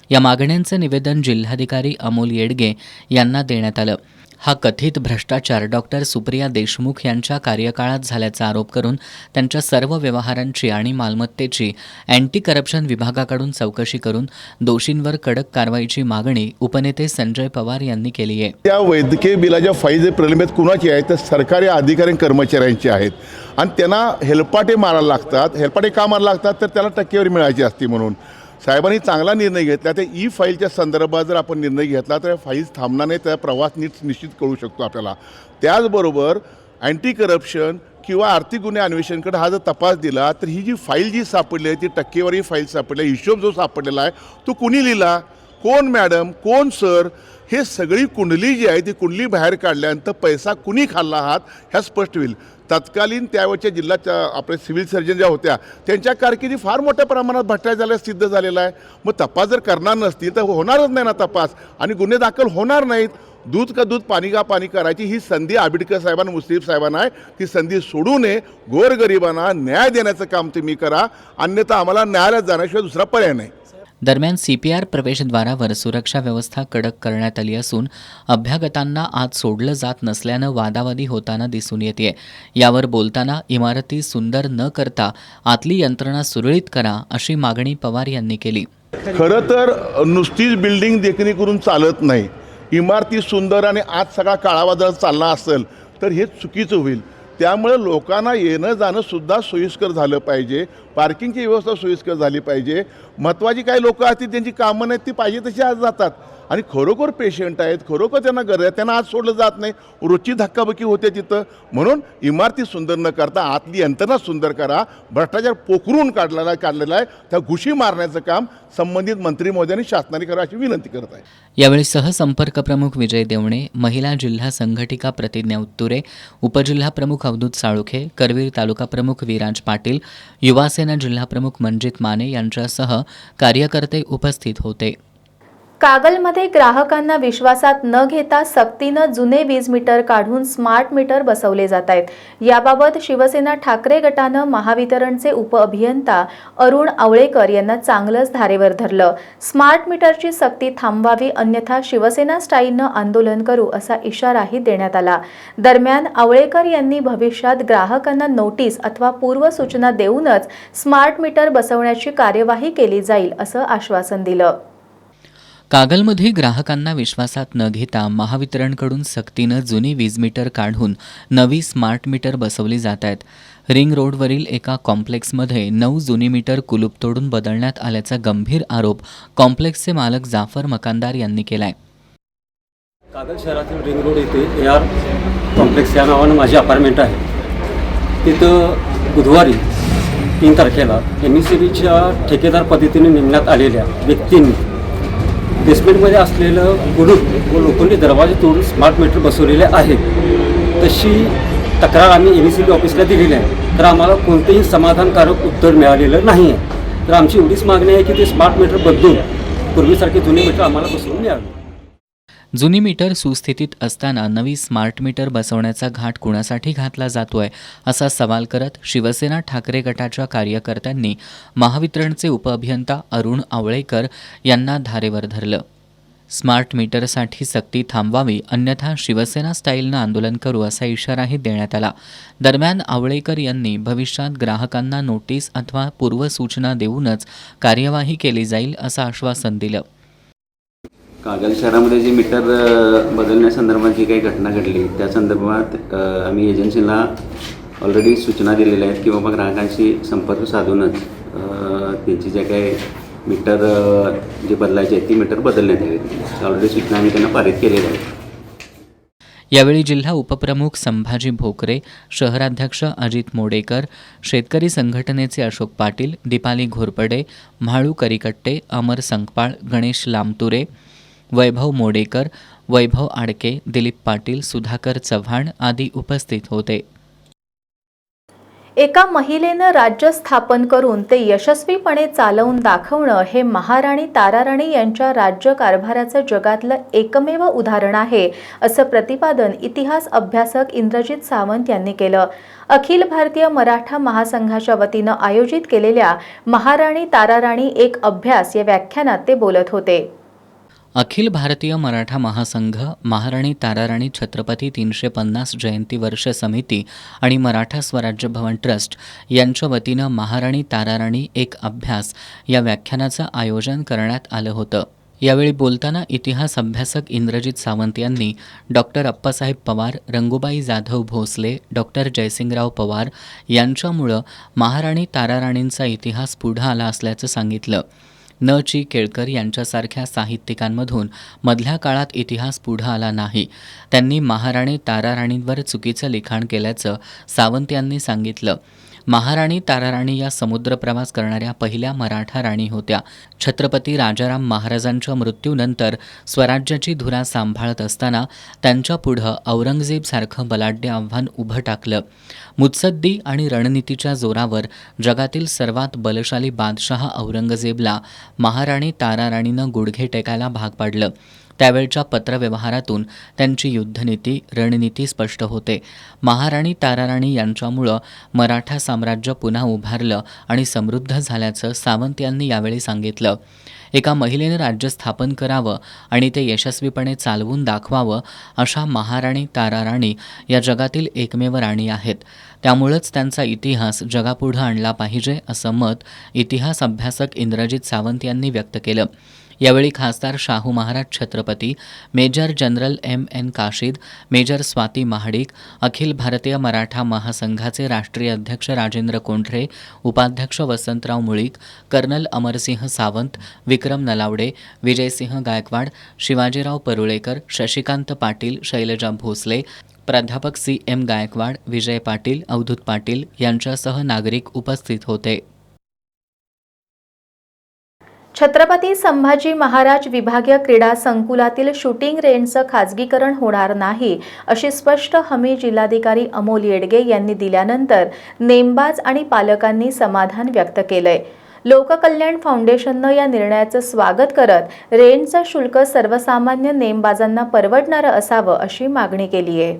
या मागण्यांचं निवेदन जिल्हाधिकारी अमोल येडगे यांना देण्यात आलं. हा कथित भ्रष्टाचार डॉक्टर सुप्रिया देशमुख यांच्या कार्यकाळात झाल्याचा आरोप करून त्यांच्या सर्व व्यवहारांची आणि मालमत्तेची अँटी करप्शन विभागाकडून चौकशी करून दोषींवर कडक कारवाईची मागणी उपनेते संजय पवार यांनी केली आहे. त्या वैद्यकीय बिलाच्या फाईल जे प्रलंबित कुणाची आहेत तर सरकारी अधिकारी कर्मचाऱ्यांचे आहेत आणि त्यांना हेलपाटे मारायला लागतात. हेलपाटे का मारायला लागतात तर त्याला टक्केवारी मिळायची असते म्हणून साहेबांनी चांगला निर्णय घेतला. त्या फाईलच्या संदर्भात जर आपण निर्णय घेतला तर फाईल थांबणार नाही, त्या प्रवास निश्चित करू शकतो आपल्याला. त्याचबरोबर अँटी करप्शन किंवा आर्थिक गुन्हे अन्वेषणकडे हा जर तपास दिला तर ही जी फाईल जी सापडली आहे ती टक्केवारी फाईल सापडली, हिशोब जो सापडलेला आहे तो कुणी लिहिला, कोण मॅडम, कोण सर, हे सगळी कुंडली जी आहे ती कुंडली बाहेर काढल्यानंतर पैसा कुणी खाल्ला आहात ह्या स्पष्ट होईल. तत्कालीन त्यावेळच्या जिल्ह्याच्या आपल्या सिव्हिल सर्जन ज्या होत्या त्यांच्या कारकिर्दी फार मोठ्या प्रमाणात भ्रष्टाचार झाल्या सिद्ध झालेला आहे. मग तपास जर करणार नसतील तर होणारच नाही ना तपास आणि गुन्हे दाखल होणार नाहीत. दूध का दूध पाणी का पाणी करायची ही संधी आंबेडकर साहेबांना, मुश्रीफ साहेबांना आहे. ती संधी सोडू नये. गोरगरिबांना न्याय देण्याचं काम तुम्ही करा, अन्यथा आम्हाला न्यायालयात जाण्याशिवाय दुसरा पर्याय नाही. दरम्यान CPR प्रवेशद्वारावर सुरक्षा व्यवस्था कडक करण्यात आली असून अभ्यागतांना आत सोडलं जात नसल्यानं वादावादी होताना दिसून येते. यावर बोलताना इमारती सुंदर न करता आतली यंत्रणा सुरळीत करा अशी मागणी पवार यांनी केली. खरं तर नुसतीच बिल्डिंग देखणी करून चालत नाही. इमारती सुंदर आणि आत सगळा काळावादळ चालला असेल तर हे चुकीचं होईल. त्यामुळे लोकांना येणं जाणं सुद्धा सोयीस्कर झालं पाहिजे. पार्किंगची व्यवस्था सोयीस्कर झाली पाहिजे. महत्त्वाची काही लोकं असतील त्यांची कामं नाहीत, ती पाहिजे तशी आज जातात. आणि खरोखर पेशंट आहेत, खरोखर त्यांना गरज आहे, त्यांना आज सोडलं जात नाही. रोजची धक्काबक्की होते तिथं. म्हणून इमारती सुंदर न करता आतली यंत्रणा सुंदर करा. भ्रष्टाचार पोखरून काढलेला आहे. त्या घुशी मारण्याचं काम संबंधित मंत्री महोदयांनी शासनाने करा अशी विनंती करत आहे. यावेळी सहसंपर्क प्रमुख विजय देवणे, महिला जिल्हा संघटिका प्रतिज्ञा उत्तुरे, उपजिल्हा प्रमुख अवधूत साळुखे, करवीर तालुका प्रमुख विराज पाटील, युवासेना जिल्हा प्रमुख मनजित माने यांच्यासह कार्यकर्ते उपस्थित होते. कागलमध्ये ग्राहकांना विश्वासात न घेता सक्तीनं जुने वीज मीटर काढून स्मार्ट मीटर बसवले जात आहेत. याबाबत शिवसेना ठाकरे गटानं महावितरणचे उपअभियंता अरुण आवळेकर यांना चांगलंच धारेवर धरलं. स्मार्ट मीटरची सक्ती थांबवावी, अन्यथा शिवसेना स्टाईलनं आंदोलन करू असा इशाराही देण्यात आला. दरम्यान आवळेकर यांनी भविष्यात ग्राहकांना नोटीस अथवा पूर्वसूचना देऊनच स्मार्ट मीटर बसवण्याची कार्यवाही केली जाईल असं आश्वासन दिलं. कागलमध्ये ग्राहकांना विश्वासात न घेता महावितरणकडून सक्तीनं जुनी वीज मीटर काढून नवी स्मार्ट मीटर बसवली जात आहेत. रिंग रोडवरील एका कॉम्प्लेक्समध्ये 9 जुनी मीटर कुलूप तोडून बदलण्यात आल्याचा गंभीर आरोप कॉम्प्लेक्सचे मालक जाफर मकानदार यांनी केलाय. कागल शहरातील रिंग रोड येथे AR कॉम्प्लेक्स या नावानं माझी अपार्टमेंट आहे. तिथं बुधवारी 3 तारखेला MECBच्या ठेकेदार पद्धतीने नेमण्यात आलेल्या व्यक्तींनी बेसमेंटमध्ये असलेलं कुलूप व लोखंडी दरवाजे तोडून स्मार्ट मीटर बसवलेले आहेत. तशी तक्रार आम्ही MECB ऑफिसला दिलेली आहे. तर आम्हाला कोणतेही समाधानकारक उत्तर मिळालेलं नाही आहे. तर आमची एवढीच मागणी आहे की ते स्मार्ट मीटर बदलून पूर्वीसारखे जुने मीटर आम्हाला बसवून मिळावे. जुनी मीटर सुस्थितीत असताना नवी स्मार्ट मीटर बसवण्याचा घाट कुणासाठी घातला जातोय असा सवाल करत शिवसेना ठाकरे गटाच्या कार्यकर्त्यांनी महावितरणचे उपअभियंता अरुण आवळेकर यांना धारेवर धरलं. स्मार्ट मीटरसाठी सक्ती थांबवावी, अन्यथा शिवसेना स्टाईलनं आंदोलन करू असा इशाराही देण्यात आला. दरम्यान आवळेकर यांनी भविष्यात ग्राहकांना नोटीस अथवा पूर्वसूचना देऊनच कार्यवाही केली जाईल असं आश्वासन दिलं. कागल शहरामध्ये जे मीटर बदलण्यासंदर्भात जी काही घटना घडली त्या संदर्भात आम्ही एजन्सीला ऑलरेडी सूचना दिलेल्या आहेत की बाबा ग्राहकांशी संपर्क साधूनच त्यांची जे काही मीटर जे बदलायचे आहेत ती मीटर बदलण्यात यावीत. ऑलरेडी सूचना आम्ही त्यांना पारित केलेल्या आहेत. यावेळी जिल्हा उपप्रमुख संभाजी भोकरे, शहराध्यक्ष अजित मोडेकर, शेतकरी संघटनेचे अशोक पाटील, दीपाली घोरपडे, म्हाळू करिकट्टे, अमर संकपाळ, गणेश लामतुरे, वैभव मोडेकर, वैभव आडके, दिलीप पाटील, सुधाकर चव्हाण आदी उपस्थित होते. एका महिलेनं राज्य स्थापन करून ते यशस्वीपणे चालवून दाखवणं हे महाराणी ताराराणी यांच्या राज्य कारभाराचं जगातलं एकमेव उदाहरण आहे असं प्रतिपादन इतिहास अभ्यासक इंद्रजित सावंत यांनी केलं. अखिल भारतीय मराठा महासंघाच्या वतीनं आयोजित केलेल्या महाराणी ताराराणी एक अभ्यास या व्याख्यानात ते बोलत होते. अखिल भारतीय मराठा महासंघ, महाराणी ताराराणी छत्रपती 350 जयंती वर्ष समिती आणि मराठा स्वराज्य भवन ट्रस्ट यांच्या वतीनं महाराणी ताराराणी एक अभ्यास या व्याख्यानाचं आयोजन करण्यात आलं होतं. यावेळी बोलताना इतिहास अभ्यासक इंद्रजित सावंत यांनी डॉक्टर अप्पासाहेब पवार, रंगूबाई जाधव भोसले, डॉक्टर जयसिंगराव पवार यांच्यामुळं महाराणी ताराराणींचा इतिहास पुढं आला असल्याचं सांगितलं. न. ची. केळकर यांच्यासारख्या साहित्यिकांमधून मधल्या काळात इतिहास पुढं आला नाही. त्यांनी महाराणी ताराराणींवर चुकीचं लिखाण केल्याचं सावंत यांनी सांगितलं. महाराणी ताराराणी या समुद्र प्रवास करणाऱ्या पहिल्या मराठा राणी होत्या. छत्रपती राजाराम महाराजांच्या मृत्यूनंतर स्वराज्याची धुरा सांभाळत असताना त्यांच्यापुढं औरंगजेबसारखं बलाढ्य आव्हान उभं टाकलं. मुत्सद्दी आणि रणनीतीच्या जोरावर जगातील सर्वात बलशाली बादशहा औरंगजेबला महाराणी ताराराणीनं गुडघे टेकायला भाग पाडलं. त्यावेळच्या पत्रव्यवहारातून त्यांची युद्धनीती रणनीती स्पष्ट होते. महाराणी ताराराणी यांच्यामुळं मराठा साम्राज्य पुन्हा उभारलं आणि समृद्ध झाल्याचं सावंत यांनी यावेळी सांगितलं. एका महिलेनं राज्य स्थापन करावं आणि ते यशस्वीपणे चालवून दाखवावं अशा महाराणी ताराराणी या जगातील एकमेव राणी आहेत. त्यामुळंच त्यांचा इतिहास जगापुढं आणला पाहिजे असं मत इतिहास अभ्यासक इंद्रजित सावंत यांनी व्यक्त केलं. यावेळी खासदार Shahu Maharaj Chhatrapati, major general M.N. Kashid, major Swati Mahadik, Akhil भारतीय मराठा महासंघाचे राष्ट्रीय अध्यक्ष राजेंद्र कोंढरे, उपाध्यक्ष वसंतराव मुळीक, कर्नल अमरसिंह सावंत, विक्रम नलावडे, विजयसिंह गायकवाड, शिवाजीराव परुळेकर, शशिकांत पाटील, शैलजा भोसले, प्राध्यापक C.M. गायकवाड, विजय पाटील, अवधूत पाटील यांच्यासह नागरिक उपस्थित होते. छत्रपती संभाजी महाराज विभागीय क्रीडा संकुलातील शूटिंग रेंजचं खाजगीकरण होणार नाही अशी स्पष्ट हमी जिल्हाधिकारी अमोल येडगे यांनी दिल्यानंतर नेमबाज आणि पालकांनी समाधान व्यक्त केलंय. लोककल्याण फाउंडेशननं या निर्णयाचं स्वागत करत रेंजचं शुल्क सर्वसामान्य नेमबाजांना परवडणारं असावं अशी मागणी केली आहे.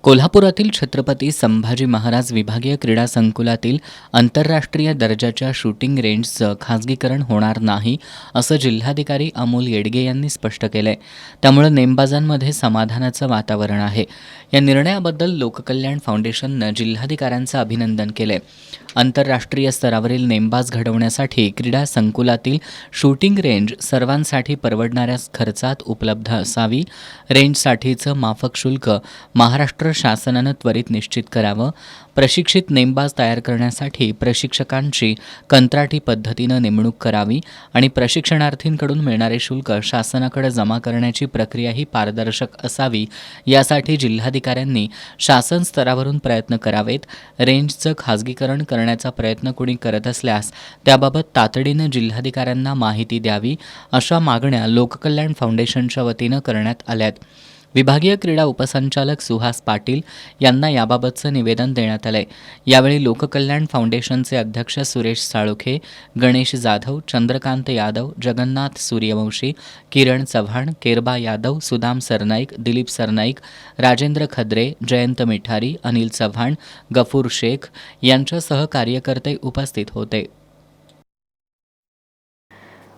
कोल्हापुरातील छत्रपती संभाजी महाराज विभागीय क्रीडा संकुलातील आंतरराष्ट्रीय दर्जाच्या शूटिंग रेंजचं खाजगीकरण होणार नाही असं जिल्हाधिकारी अमोल येडगे यांनी स्पष्ट केलंय. त्यामुळे नेमबाजांमध्ये समाधानाचं वातावरण आहे. या निर्णयाबद्दल लोककल्याण फाउंडेशननं जिल्हाधिकाऱ्यांचं अभिनंदन केलंय. आंतरराष्ट्रीय स्तरावरील नेमबाज घडवण्यासाठी क्रीडा संकुलातील शूटिंग रेंज सर्वांसाठी परवडणाऱ्या खर्चात उपलब्ध असावी. रेंजसाठीचं माफक शुल्क महाराष्ट्र शासनानं त्वरित निश्चित करावं. प्रशिक्षित नेमबाज तयार करण्यासाठी प्रशिक्षकांची कंत्राटी पद्धतीनं नेमणूक करावी आणि प्रशिक्षणार्थींकडून मिळणारे शुल्क शासनाकडे जमा करण्याची प्रक्रियाही पारदर्शक असावी. यासाठी जिल्हाधिकाऱ्यांनी शासन स्तरावरून प्रयत्न करावेत. रेंजचं खाजगीकरण करण्याचा प्रयत्न कोणी करत असल्यास त्याबाबत तातडीनं जिल्हाधिकाऱ्यांना माहिती द्यावी अशा मागण्या लोककल्याण फाउंडेशनच्या वतीनं करण्यात आल्यात. विभागीय क्रीडा उपसंचालक सुहास पाटील यांना याबाबतचं निवेदन देण्यात आलंय. यावेळी लोककल्याण फाउंडेशनचे अध्यक्ष सुरेश साळुखे, गणेश जाधव, चंद्रकांत यादव, जगन्नाथ सूर्यवंशी, किरण चव्हाण, केरबा यादव, सुदाम सरनाईक, दिलीप सरनाईक, राजेंद्र खद्रे, जयंत मिठारी, अनिल चव्हाण, गफूर शेख यांच्यासह कार्यकर्ते उपस्थित होते.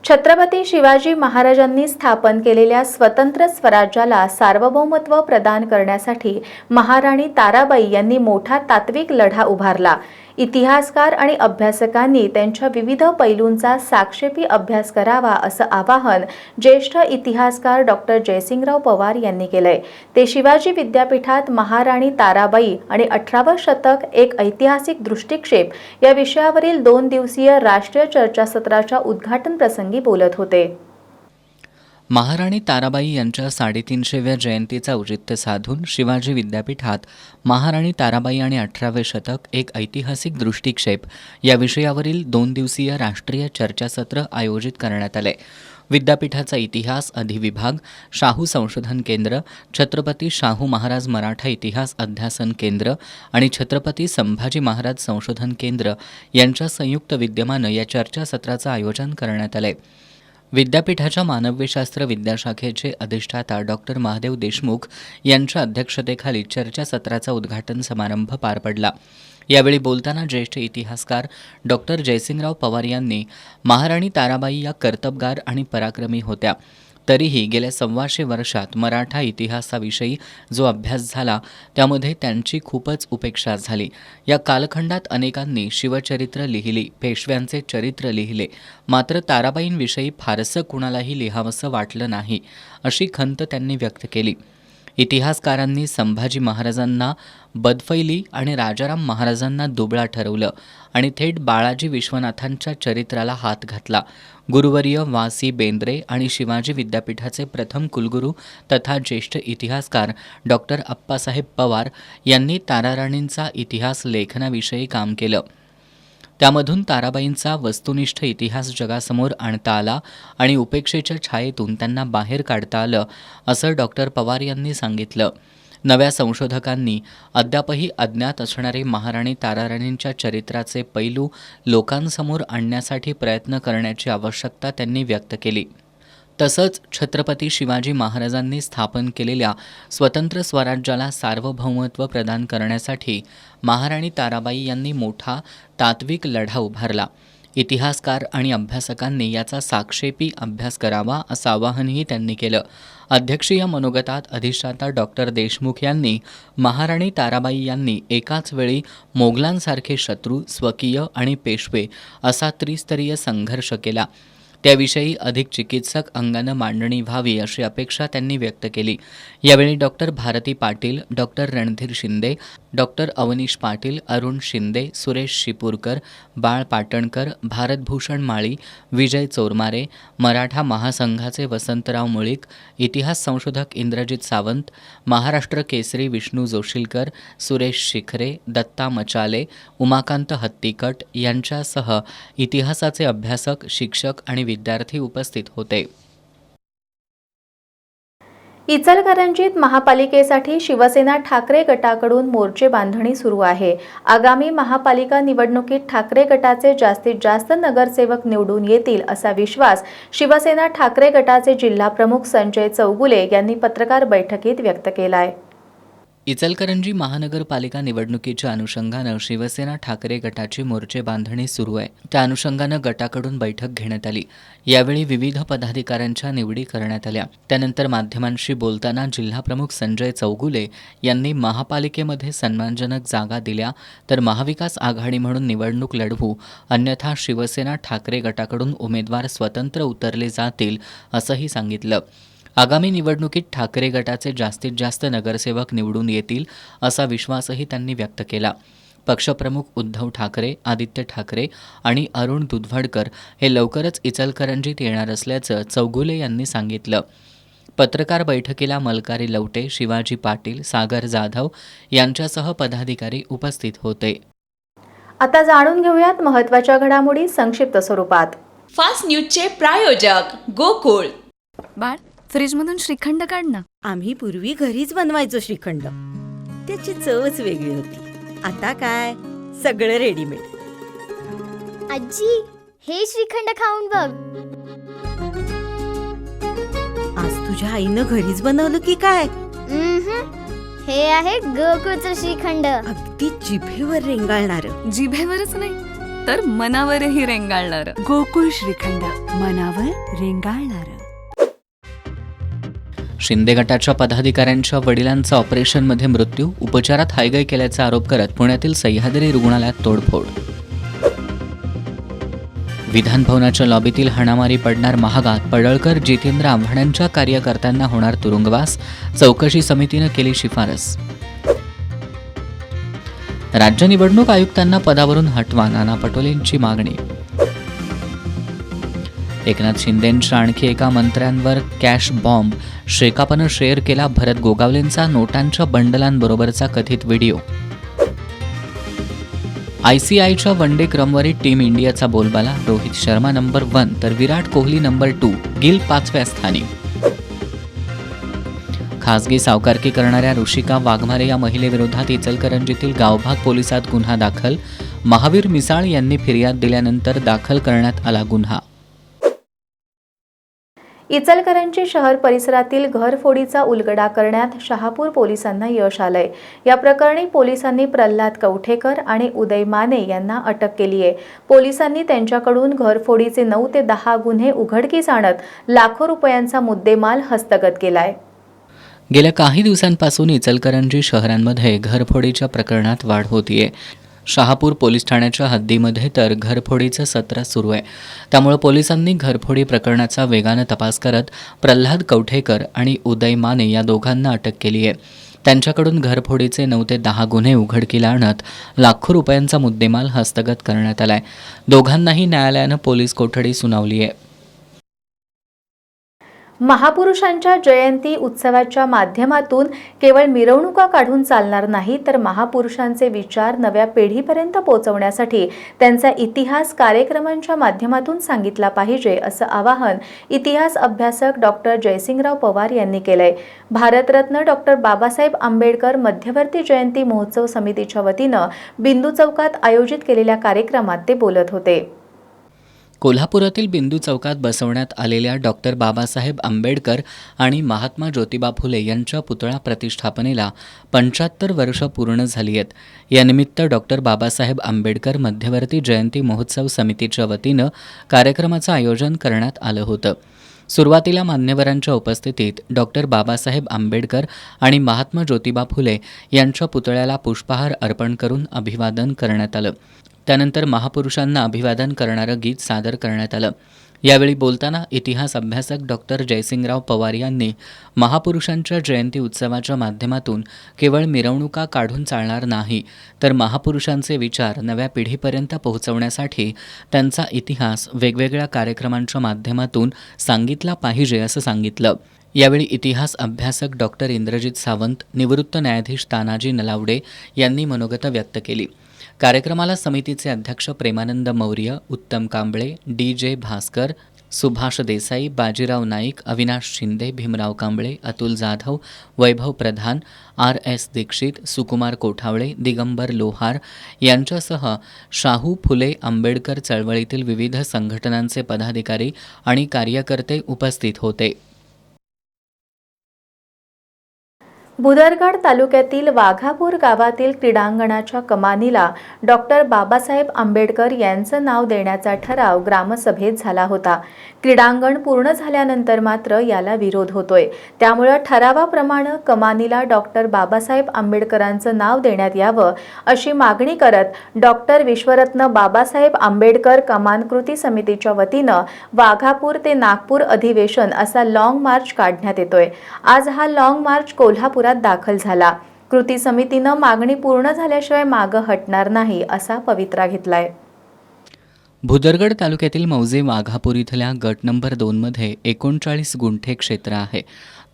छत्रपती शिवाजी महाराजांनी स्थापन केलेल्या स्वतंत्र स्वराज्याला सार्वभौमत्व प्रदान करण्यासाठी महाराणी ताराबाई यांनी मोठा तात्विक लढा उभारला. इतिहासकार आणि अभ्यासकांनी त्यांच्या विविध पैलूंचा साक्षेपी अभ्यास करावा असं आवाहन ज्येष्ठ इतिहासकार डॉक्टर जयसिंगराव पवार यांनी केलंय. ते शिवाजी विद्यापीठात महाराणी ताराबाई आणि 18वे शतक एक ऐतिहासिक दृष्टिक्षेप या विषयावरील 2 दिवसीय राष्ट्रीय चर्चासत्राच्या उद्घाटन प्रसंगी बोलत होते. महाराणी ताराबाई यांच्या 350व्या जयंतीचा औचित्य साधून शिवाजी विद्यापीठात महाराणी ताराबाई आणि 18वे शतक एक ऐतिहासिक दृष्टिक्षेप या विषयावरील 2 दिवसीय राष्ट्रीय चर्चासत्र आयोजित करण्यात आले. विद्यापीठाचा इतिहास अधिविभाग, शाहू संशोधन केंद्र, छत्रपती शाहू महाराज मराठा इतिहास अध्यासन केंद्र आणि छत्रपती संभाजी महाराज संशोधन केंद्र यांच्या संयुक्त विद्यमानं या चर्चासत्राचं आयोजन करण्यात आले. विद्यापीठाच्या मानवशास्त्र विद्याशाखेचे अधिष्ठाता डॉक्टर महादेव देशमुख यांच्या अध्यक्षतेखाली चर्चासत्राचा उद्घाटन समारंभ पार पडला. यावेळी बोलताना ज्येष्ठ इतिहासकार डॉक्टर जयसिंगराव पवार यांनी महाराणी ताराबाई या कर्तबगार आणि पराक्रमी होत्या. तरीही गेल्या 125 वर्षात मराठा इतिहासाविषयी जो अभ्यास झाला त्यामध्ये त्यांची खूपच उपेक्षा झाली. या कालखंडात अनेकांनी शिवचरित्र लिहिली, पेशव्यांचे चरित्र लिहिले, मात्र ताराबाईंविषयी फारसं कुणालाही लिहावंसं वाटलं नाही अशी खंत त्यांनी व्यक्त केली. इतिहासकारांनी संभाजी महाराजांना बदफैली आणि राजाराम महाराजांना दुबळा ठरवलं आणि थेट बाळाजी विश्वनाथांच्या चरित्राला हात घातला. गुरुवर्य वासी बेंद्रे आणि शिवाजी विद्यापीठाचे प्रथम कुलगुरू तथा ज्येष्ठ इतिहासकार डॉक्टर अप्पासाहेब पवार यांनी ताराराणींचा इतिहास लेखनाविषयी काम केलं. त्यामधून ताराबाईंचा वस्तुनिष्ठ इतिहास जगासमोर आणता आला आणि उपेक्षेच्या छायेतून त्यांना बाहेर काढता आलं असं डॉक्टर पवार यांनी सांगितलं. नव्या संशोधकांनी अद्यापही अज्ञात असणारे महाराणी ताराराणींच्या चरित्राचे पैलू लोकांसमोर आणण्यासाठी प्रयत्न करण्याची आवश्यकता त्यांनी व्यक्त केली. तसंच छत्रपती शिवाजी महाराजांनी स्थापन केलेल्या स्वतंत्र स्वराज्याला सार्वभौमत्व प्रदान करण्यासाठी महाराणी ताराबाई यांनी मोठा तात्विक लढा उभारला. इतिहासकार आणि अभ्यासकांनी याचा साक्षेपी अभ्यास करावा असं आवाहनही त्यांनी केलं. अध्यक्षीय मनोगतात अधिष्ठाता डॉक्टर देशमुख यांनी महाराणी ताराबाई यांनी एकाच वेळी मोगलांसारखे शत्रू, स्वकीय आणि पेशवे असा त्रिस्तरीय संघर्ष केला. त्याविषयी अधिक चिकित्सक अंगानं मांडणी व्हावी अशी अपेक्षा त्यांनी व्यक्त केली. यावेळी doctor Bharati Patil, doctor Randhir Shinde, doctor Avneesh Patil, Arun Shinde, Suresh Shipurkar, Bal Patankar, Bharat Bhushan माळी, विजय चोरमारे, मराठा महासंघाचे वसंतराव मुळीक, इतिहास संशोधक इंद्रजित सावंत, महाराष्ट्र केसरी विष्णू जोशीलकर, सुरेश शिखरे, दत्ता मचाले, उमाकांत हत्तीकट यांच्यासह इतिहासाचे अभ्यासक, शिक्षक आणि विद्यार्थी उपस्थित होते. इचलकरंजीत महापालिकेसाठी शिवसेना ठाकरे गटाकडून मोर्चे बांधणी सुरू आहे. आगामी महापालिका निवडणुकीत ठाकरे गटाचे जास्तीत जास्त नगरसेवक निवडून येतील असा विश्वास शिवसेना ठाकरे गटाचे जिल्हाप्रमुख संजय चौगुले यांनी पत्रकार बैठकीत व्यक्त केलाय. इचलकरंजी महानगरपालिका निवडणुकीच्या अनुषंगानं शिवसेना ठाकरे गटाची मोर्चे बांधणी सुरू आहे. त्या अनुषंगानं गटाकडून बैठक घेण्यात आली. यावेळी विविध पदाधिकाऱ्यांच्या निवडी करण्यात आल्या. त्यानंतर माध्यमांशी बोलताना जिल्हाप्रमुख संजय चौगुले यांनी महापालिकेमध्ये सन्मानजनक जागा दिल्या तर महाविकास आघाडी म्हणून निवडणूक लढवू, अन्यथा शिवसेना ठाकरे गटाकडून उमेदवार स्वतंत्र उतरले जातील असंही सांगितलं. आगामी निवडणुकीत ठाकरे गटाचे जास्तीत जास्त नगरसेवक निवडून येतील असा विश्वासही त्यांनी व्यक्त केला. पक्षप्रमुख उद्धव ठाकरे, आदित्य ठाकरे आणि अरुण दुधवडकर हे लवकरच इचलकरंजीत येणार असल्याचं चौगुले यांनी सांगितलं. पत्रकार बैठकीला मलकारी लवटे, शिवाजी पाटील, सागर जाधव यांच्यासह पदाधिकारी उपस्थित होते. आता जाणून घेऊयात महत्त्वाच्या घडामोडी संक्षिप्त स्वरूपात. फास्ट न्यूजचे प्रायोजक गोकुळ. बाळ, फ्रीजमधून श्रीखंड काढ ना. आम्ही पूर्वी घरीच बनवायचो श्रीखंड, त्याची चवच वेगळी होती. आता काय सगळं रेडीमेड. आजी, हे श्रीखंड खाऊन बघ. आज तुझ्या आईनं घरीच बनवलं की काय? हे आहे गोकुळचं श्रीखंड. अगदी जिभेवर रेंगाळणार. जिभेवरच नाही तर मनावरही रेंगाळणार. गोकुळ श्रीखंड, मनावर रेंगाळणार. शिंदे गटाच्या पदाधिकाऱ्यांच्या वडिलांचा ऑपरेशनमध्ये मृत्यू, उपचारात हायगय केल्याचा आरोप करत पुण्यातील सह्याद्री रुग्णालयात तोडफोड. विधानभवनाच्या लॉबीतील हाणामारी पडणार महागात, पडळकर, जितेंद्र आव्हाडांच्या कार्यकर्त्यांना होणार तुरुंगवास, चौकशी समितीनं केली शिफारस. राज्य निवडणूक आयुक्तांना पदावरून हटवा, नाना पटोलेंची मागणी. एकनाथ शिंदेंच्या आणखी एका मंत्र्यांवर कॅश बॉम्ब, शेकापनं शेअर केला भरत गोगावलेंचा नोटांच्या बंडलांबरोबरचा कथित व्हिडिओ. ICIच्या वनडे क्रमवारीत टीम इंडियाचा बोलबाला, रोहित शर्मा नंबर 1 तर विराट कोहली नंबर 2, गिल 5व्या स्थानी. खासगी सावकारकी करणाऱ्या ऋषिका वाघमारे या महिलेविरोधात इचलकरंजीतील गावभाग पोलिसात गुन्हा दाखल. महावीर मिसाळ यांनी फिर्याद दिल्यानंतर दाखल करण्यात आला गुन्हा. इचलकरंजी शहर परिसरातील घरफोडीचा उलगडा करण्यात शहापूर पोलिसांना यश आलंय. या प्रकरणी पोलिसांनी प्रल्हाद कवठेकर आणि उदय माने यांना अटक केली आहे. पोलिसांनी त्यांच्याकडून घरफोडीचे 9 ते 10 गुन्हे उघडकीस आणत लाखो रुपयांचा मुद्देमाल हस्तगत केलाय. गेल्या काही दिवसांपासून इचलकरंजी शहरांमध्ये घरफोडीच्या प्रकरणात वाढ होतीये. शहापूर पोलीस ठाण्याच्या हद्दीमध्ये तर घरफोडीचं सत्र सुरू आहे. त्यामुळे पोलिसांनी घरफोडी प्रकरणाचा वेगानं तपास करत प्रल्हाद कवठेकर आणि उदय माने या दोघांना अटक केली आहे. त्यांच्याकडून घरफोडीचे 9 ते 10 गुन्हे उघडकीला आणत लाखो रुपयांचा मुद्देमाल हस्तगत करण्यात आलाय. दोघांनाही न्यायालयानं पोलीस कोठडी सुनावली आहे. महापुरुषांच्या जयंती उत्सवाच्या माध्यमातून केवळ मिरवणुका काढून चालणार नाही, तर महापुरुषांचे विचार नव्या पिढीपर्यंत पोहोचवण्यासाठी त्यांचा इतिहास कार्यक्रमांच्या माध्यमातून सांगितला पाहिजे, असं आवाहन इतिहास अभ्यासक डॉक्टर जयसिंगराव पवार यांनी केलंय. भारतरत्न डॉक्टर बाबासाहेब आंबेडकर मध्यवर्ती जयंती महोत्सव समितीच्या वतीनं बिंदू चौकात आयोजित केलेल्या कार्यक्रमात ते बोलत होते. कोल्हापुरातील बिंदू चौकात बसवण्यात आलेल्या डॉक्टर बाबासाहेब आंबेडकर आणि महात्मा ज्योतिबा फुले यांच्या पुतळा प्रतिष्ठापनेला 75 वर्ष पूर्ण झाली आहेत. यानिमित्त डॉक्टर बाबासाहेब आंबेडकर मध्यवर्ती जयंती महोत्सव समितीच्या वतीनं कार्यक्रमाचं आयोजन करण्यात आलं होतं. सुरुवातीला मान्यवरांच्या उपस्थितीत डॉक्टर बाबासाहेब आंबेडकर आणि महात्मा ज्योतिबा फुले यांच्या पुतळ्याला पुष्पहार अर्पण करून अभिवादन करण्यात आलं. त्यानंतर महापुरुषांना अभिवादन करणारं गीत सादर करण्यात आलं. यावेळी बोलताना इतिहास अभ्यासक डॉक्टर जयसिंगराव पवार यांनी महापुरुषांच्या जयंती उत्सवाच्या माध्यमातून केवळ मिरवणुका काढून चालणार नाही, तर महापुरुषांचे विचार नव्या पिढीपर्यंत पोहोचवण्यासाठी त्यांचा इतिहास वेगवेगळ्या कार्यक्रमांच्या माध्यमातून सांगितला पाहिजे असं सांगितलं. यावेळी इतिहास अभ्यासक डॉक्टर इंद्रजित सावंत, निवृत्त न्यायाधीश तानाजी नलावडे यांनी मनोगत व्यक्त केली. कार्यक्रमाला समितीचे अध्यक्ष प्रेमानंद मौर्य, उत्तम कांबळे, DJ भास्कर, सुभाष देसाई, बाजीराव नाईक, अविनाश शिंदे, भीमराव कांबळे, अतुल जाधव, वैभव प्रधान, RS दीक्षित, सुकुमार कोठावळे, दिगंबर लोहार यांच्यासह शाहू फुले आंबेडकर चळवळीतील विविध संघटनांचे पदाधिकारी आणि कार्यकर्ते उपस्थित होते. भुदरगड तालुक्यातील वाघापूर गावातील क्रीडांगणाच्या कमानीला डॉक्टर बाबासाहेब आंबेडकर यांचं नाव देण्याचा ठराव ग्रामसभेत झाला होता. क्रीडांगण पूर्ण झाल्यानंतर मात्र याला विरोध होतोय. त्यामुळे ठरावाप्रमाणे कमानीला डॉक्टर बाबासाहेब आंबेडकरांचं नाव देण्यात यावं अशी मागणी करत डॉक्टर विश्वरत्न बाबासाहेब आंबेडकर कमान कृती समितीच्या वतीनं वाघापूर ते नागपूर अधिवेशन असा लॉंग मार्च काढण्यात येतोय. आज हा लॉंग मार्च कोल्हापुरात दाखल झाला. कृती समितीनं मागणी पूर्ण झाल्याशिवाय मागं हटणार नाही असा पवित्रा घेतलाय. भुदरगड तालुक्यातील मौजे वाघापूर इथल्या गट नंबर 2 मध्ये 39 गुंठे क्षेत्र आहे.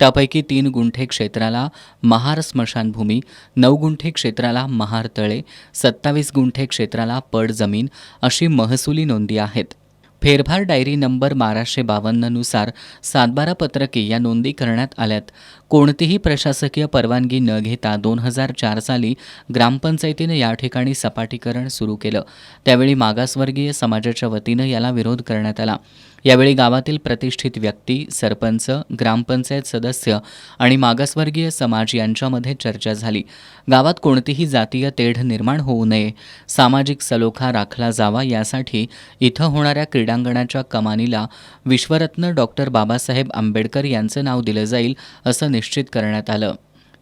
त्यापैकी 3 गुंठे क्षेत्राला महार स्मशानभूमी, 9 गुंठे क्षेत्राला महार तळे, 27 गुंठे क्षेत्राला पड जमीन अशी महसुली नोंदी आहेत. फेरफार डायरी नंबर 1252 नुसार 7/12 पत्रके या नोंदी करण्यात आल्यात. कोणतीही प्रशासकीय परवानगी न घेता 2004 साली ग्रामपंचायतीनं या ठिकाणी सपाटीकरण सुरू केलं. त्यावेळी मागासवर्गीय समाजाच्या वतीनं याला विरोध करण्यात आला. यावेळी गावातील प्रतिष्ठित व्यक्ती, सरपंच, ग्रामपंचायत सदस्य आणि मागासवर्गीय समाज यांच्यामध्ये चर्चा झाली. गावात कोणतीही जातीय तेढ निर्माण होऊ नये, सामाजिक सलोखा राखला जावा यासाठी इथं होणाऱ्या क्रीडांगणाच्या कमानीला विश्वरत्न डॉक्टर बाबासाहेब आंबेडकर यांचं नाव दिलं जाईल असं निश्चित करण्यात आलं.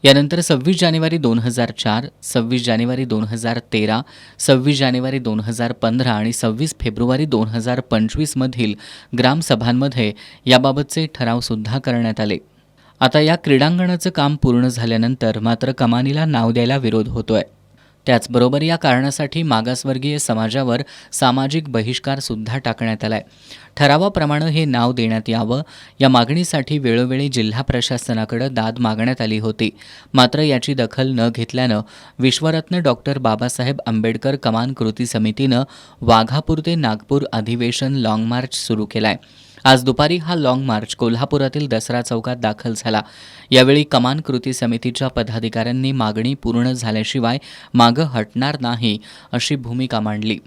यानंतर 26 जानेवारी 2004, 26 जानेवारी 2013, 26 जानेवारी 2015 आणि 26 फेब्रुवारी 2025 मधील ग्रामसभांमध्ये याबाबतचे ठरावसुद्धा करण्यात आले. आता या क्रीडांगणाचं काम पूर्ण झाल्यानंतर मात्र कमानीला नाव द्यायला विरोध होतोय. त्याचबरोबर या कारणासाठी मागासवर्गीय समाजावर सामाजिक बहिष्कार सुद्धा टाकण्यात आलाय. ठरावाप्रमाणे हे नाव देण्यात यावं या मागणीसाठी वेळोवेळी जिल्हा प्रशासनाकडे दाद मागण्यात आली होती. मात्र याची दखल न घेतल्यानं विश्वरत्न डॉक्टर बाबासाहेब आंबेडकर कमान कृती समितीनं वाघापूर ते नागपूर अधिवेशन लाँग मार्च सुरू केलाय. आज दुपारी हा लाँग मार्च कोल्हापुरातील दसरा चौकात दाखल झाला. यावेळी कमान कृती समितीच्या पदाधिकाऱ्यांनी मागणी पूर्ण झाल्याशिवाय मागं हटणार नाही अशी भूमिका मांडली.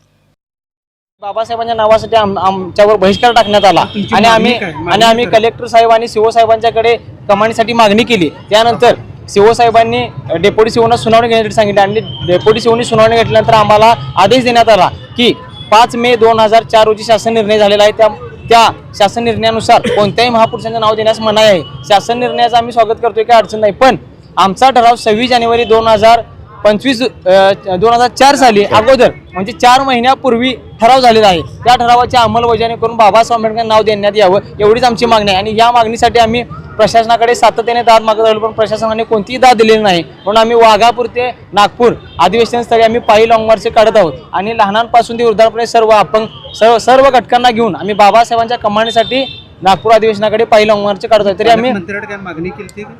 बाबासाहेबांच्या नावासाठी आमच्यावर बहिष्कार टाकण्यात आला आणि आम्ही कलेक्टर साहेब आणि सीओ साहेबांच्याकडे कमानीसाठी मागणी केली. त्यानंतर सीओ साहेबांनी डेप्युटी सीओना सुनावणी घेण्यासाठी सांगितले आणि डेप्युटी सीओनी सुनावणी घेतल्यानंतर आम्हाला आदेश देण्यात आला की 5 मे 2004 रोजी शासन निर्णय झालेला आहे. त्या शासन निर्णयानुसार कोणत्याही महापुरुषांचं नाव देण्यास मनाई आहे. शासन निर्णयाचं आम्ही स्वागत करतोय, काही अडचण नाही. पण आमचा ठराव 26 जानेवारी 2004 साली अगोदर म्हणजे 4 महिन्यापूर्वी ठराव झालेला आहे. त्या ठरावाची अंमलबजावणी करून बाबासाहेब आंबेडकर नाव देण्यात यावं एवढीच आमची मागणी आहे. आणि या मागणीसाठी आम्ही प्रशासनाकडे सातत्याने दाद मागत राहिलो, पण प्रशासनाने कोणतीही दाद दिलेली नाही. म्हणून आम्ही वाघापूर ते नागपूर अधिवेशनस्थळी आम्ही पायी लाँग मार्च काढत आहोत आणि लहानांपासून ते वृद्धांपर्यंत सर्व घटकांना घेऊन आम्ही बाबासाहेबांच्या कमानीसाठी नागपूर अधिवेशनाकडे पायी लाँग मार्च काढत आहोत. तरी आम्ही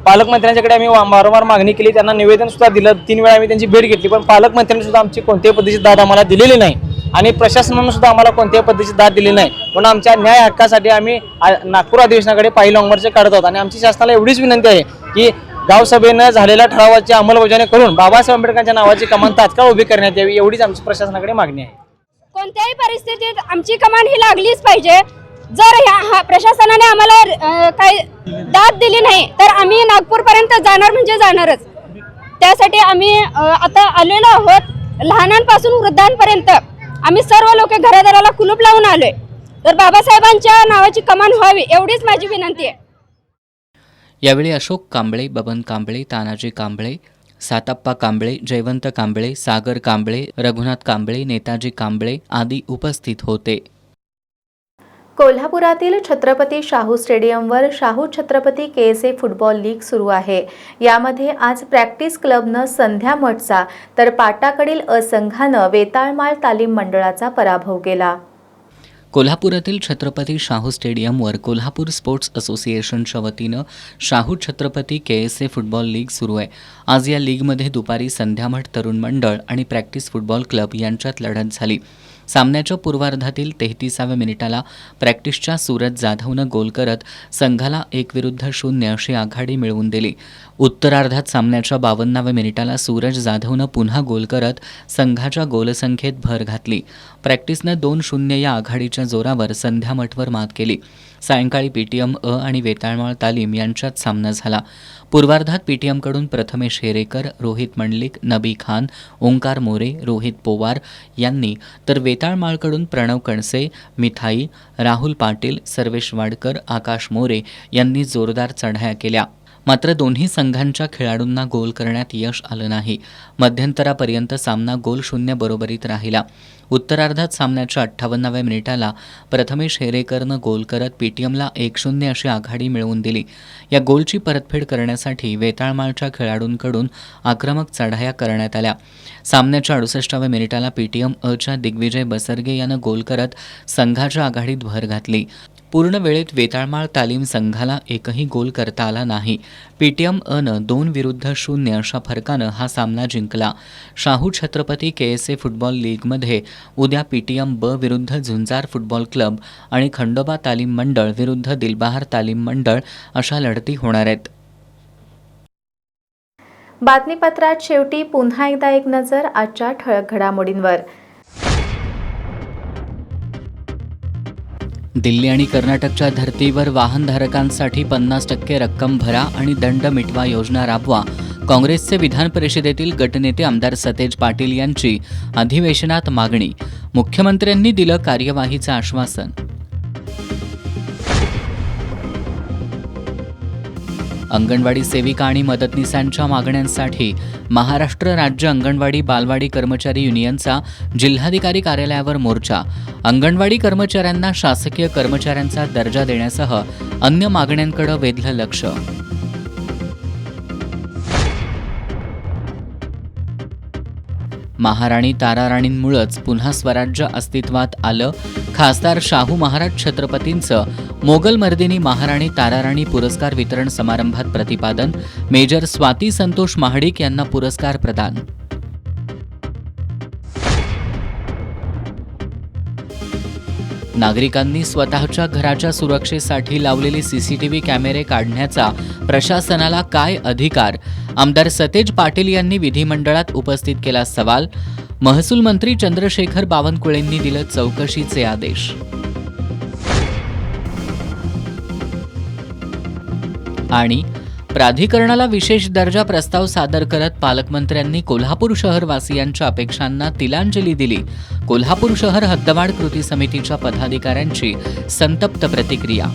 पालकमंत्र्यांच्याकडे आम्ही वारंवार मागणी केली, त्यांना निवेदन सुद्धा दिलं. 3 वेळा आम्ही त्यांची भेट घेतली, पण पालकमंत्र्यांनी सुद्धा आमची कोणत्याही पद्धतीची दाद आम्हाला दिलेली नाही आणि प्रशासनानं सुद्धा आम्हाला कोणत्याही पद्धतीची दाद दिली नाही. म्हणून आमच्या न्याय हक्कासाठी आम्ही नागपूर अधिवेशनाकडे पायी लाँग मार्च काढत आहोत. आणि आमची शासनाला एवढीच विनंती आहे की गावसभेनं झालेल्या ठरावाची अंमलबजावणी करून बाबासाहेब आंबेडकरांच्या नावाची कमान तात्काळ उभी करण्यात यावी एवढीच आमची प्रशासनाकडे मागणी आहे. कोणत्याही परिस्थितीत आमची कमान ही लागलीच पाहिजे. जर प्रशासनाने आम्हाला काही दाद दिली नाही तर आम्ही नागपूरपर्यंत जाणार म्हणजे जाणारच. त्यासाठी आम्ही आता आलेलो आहोत. लहानांपासून वृद्धांपर्यंत आम्ही सर्व लोक घरादाराला कुलूप लावून आलोय. तर बाबासाहेबांच्या नावाची कमान व्हावी एवढीच माझी विनंती आहे. यावेळी अशोक कांबळे, बबन कांबळे, तानाजी कांबळे, साताप्पा कांबळे, जयवंत कांबळे, सागर कांबळे, रघुनाथ कांबळे, नेताजी कांबळे आदी उपस्थित होते. कोल्हापुरातील छत्रपती शाहू स्टेडियमवर Shahu Chhatrapati KSA football league सुरू आहे. यामध्ये आज प्रॅक्टिस क्लबनं संध्या मठचा तर पाटाकडील अ संघानं वेताळमाळ तालीम मंडळाचा पराभव केला. कोल्हापुरातील छत्रपती शाहू स्टेडियमवर कोल्हापूर स्पोर्ट्स असोसिएशनच्या वतीनं Shahu Chhatrapati KSA football league सुरू आहे. आज या लीगमध्ये दुपारी संध्यामठ तरुण मंडळ आणि प्रॅक्टिस फुटबॉल क्लब यांच्यात लढत झाली. सामन्याच्या पूर्वार्धातील 33व्या मिनिटाला प्रॅक्टिसच्या सूरज जाधवनं गोल करत संघाला 1-0 अशी आघाडी मिळवून दिली. उत्तरार्धात सामन्याच्या 52व्या मिनिटाला सूरज जाधवनं पुन्हा गोल करत संघाच्या गोलसंख्येत भर घातली. प्रॅक्टिसनं 2-0 या आघाडीच्या जोरावर संध्यामठवर मात केली. सायंकाळी PTM अ आणि वेताळमाळ तालीम यांच्यात सामना झाला. पूर्वार्धात PTMकडून प्रथमेश हेरेकर, रोहित मंडलिक, नबी खान, ओंकार मोरे, रोहित पोवार यांनी तर वेताळमाळकडून प्रणव कणसे, मिथाई, राहुल पाटील, सर्वेश वाडकर, आकाश मोरे यांनी जोरदार चढाया केल्या. मात्र दोन्ही संघांच्या खेळाडूंना गोल करण्यात यश आलं नाही. मध्यंतरापर्यंत सामना गोल 0 बरोबरीत राहिला. उत्तरार्धात सामन्याच्या 58व्या मिनिटाला प्रथमेश हेरेकरनं गोल करत PTMला 1-0 अशी आघाडी मिळवून दिली. या गोलची परतफेड करण्यासाठी वेताळमाळच्या खेळाडूंकडून आक्रमक चढाया करण्यात आल्या. सामन्याच्या 68व्या मिनिटाला PTM अच्या दिग्विजय बसरगे यानं गोल करत संघाच्या आघाडीत भर घातली. पूर्ण वेळेत वेताळमाळ तालीम संघाला एकही गोल करता आला नाही. PTM अनं 2-0 अशा फरकानं हा सामना जिंकला. शाहू छत्रपती KSA फुटबॉल लीगमध्ये उद्या PTM ब विरुद्ध झुंजार फुटबॉल क्लब आणि खंडोबा तालीम मंडळ विरुद्ध दिलबहार तालीम मंडळ अशा लढती होणार आहेत. बातमीपत्रात शेवटी पुन्हा एकदा एक नजर आजच्या ठळक घडामोडींवर. दिल्ली आणि कर्नाटकच्या धर्तीवर वाहनधारकांसाठी 50% रक्कम भरा आणि दंड मिटवा योजना राबवा. काँग्रेसचे विधान परिषदेतील गटनेते आमदार सतेज पाटील यांची अधिवेशनात मागणी. मुख्यमंत्र्यांनी दिलं कार्यवाहीचं आश्वासन. अंगणवाडी सेविका आणि मदतनीसांच्या मागण्यांसाठी महाराष्ट्र राज्य अंगणवाडी बालवाडी कर्मचारी युनियनचा जिल्हाधिकारी कार्यालयावर मोर्चा. अंगणवाडी कर्मचाऱ्यांना शासकीय कर्मचाऱ्यांचा दर्जा देण्यासह अन्य मागण्यांकडे वेधलं लक्ष. महाराणी ताराराणींमुळेच पुन्हा स्वराज्य अस्तित्वात आलं. खासदार शाहू महाराज छत्रपतींचं मोगल मर्दिनी महाराणी ताराराणी पुरस्कार वितरण समारंभात प्रतिपादन. मेजर स्वाती संतोष महाडिक यांना पुरस्कार प्रदान. नागरिकांनी स्वतःच्या घराच्या सुरक्षेसाठी लावलेले CCTV कॅमेरे काढण्याचा प्रशासनाला काय अधिकार? आमदार सतेज पाटील यांनी विधिमंडळात उपस्थित केला सवाल. महसूल मंत्री चंद्रशेखर बावनकुळेंनी दिलं चौकशीचे आदेश. आणि प्राधिकरणाला विशेष दर्जा प्रस्ताव सादर करत पालकमंत्र्यांनी कोल्हापूर शहरवासियांच्या अपेक्षांना तिलांजली दिली. कोल्हापूर शहर हद्दवाढ कृती समितीच्या पदाधिकाऱ्यांची संतप्त प्रतिक्रिया.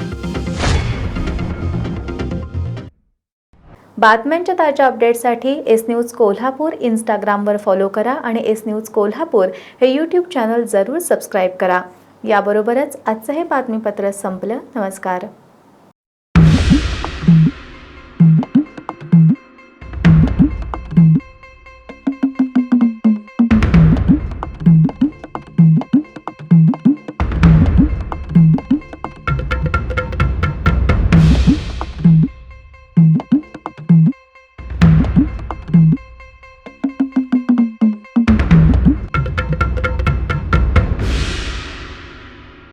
बातम्यांच्या ताज्या अपडेटसाठी एस न्यूज कोल्हापूर इंस्टाग्रामवर फॉलो करा आणि एस न्यूज कोल्हापूर हे यूट्यूब चॅनल जरूर सबस्क्राईब करा. याबरोबरच आजचं हे बातमीपत्र संपलं. नमस्कार.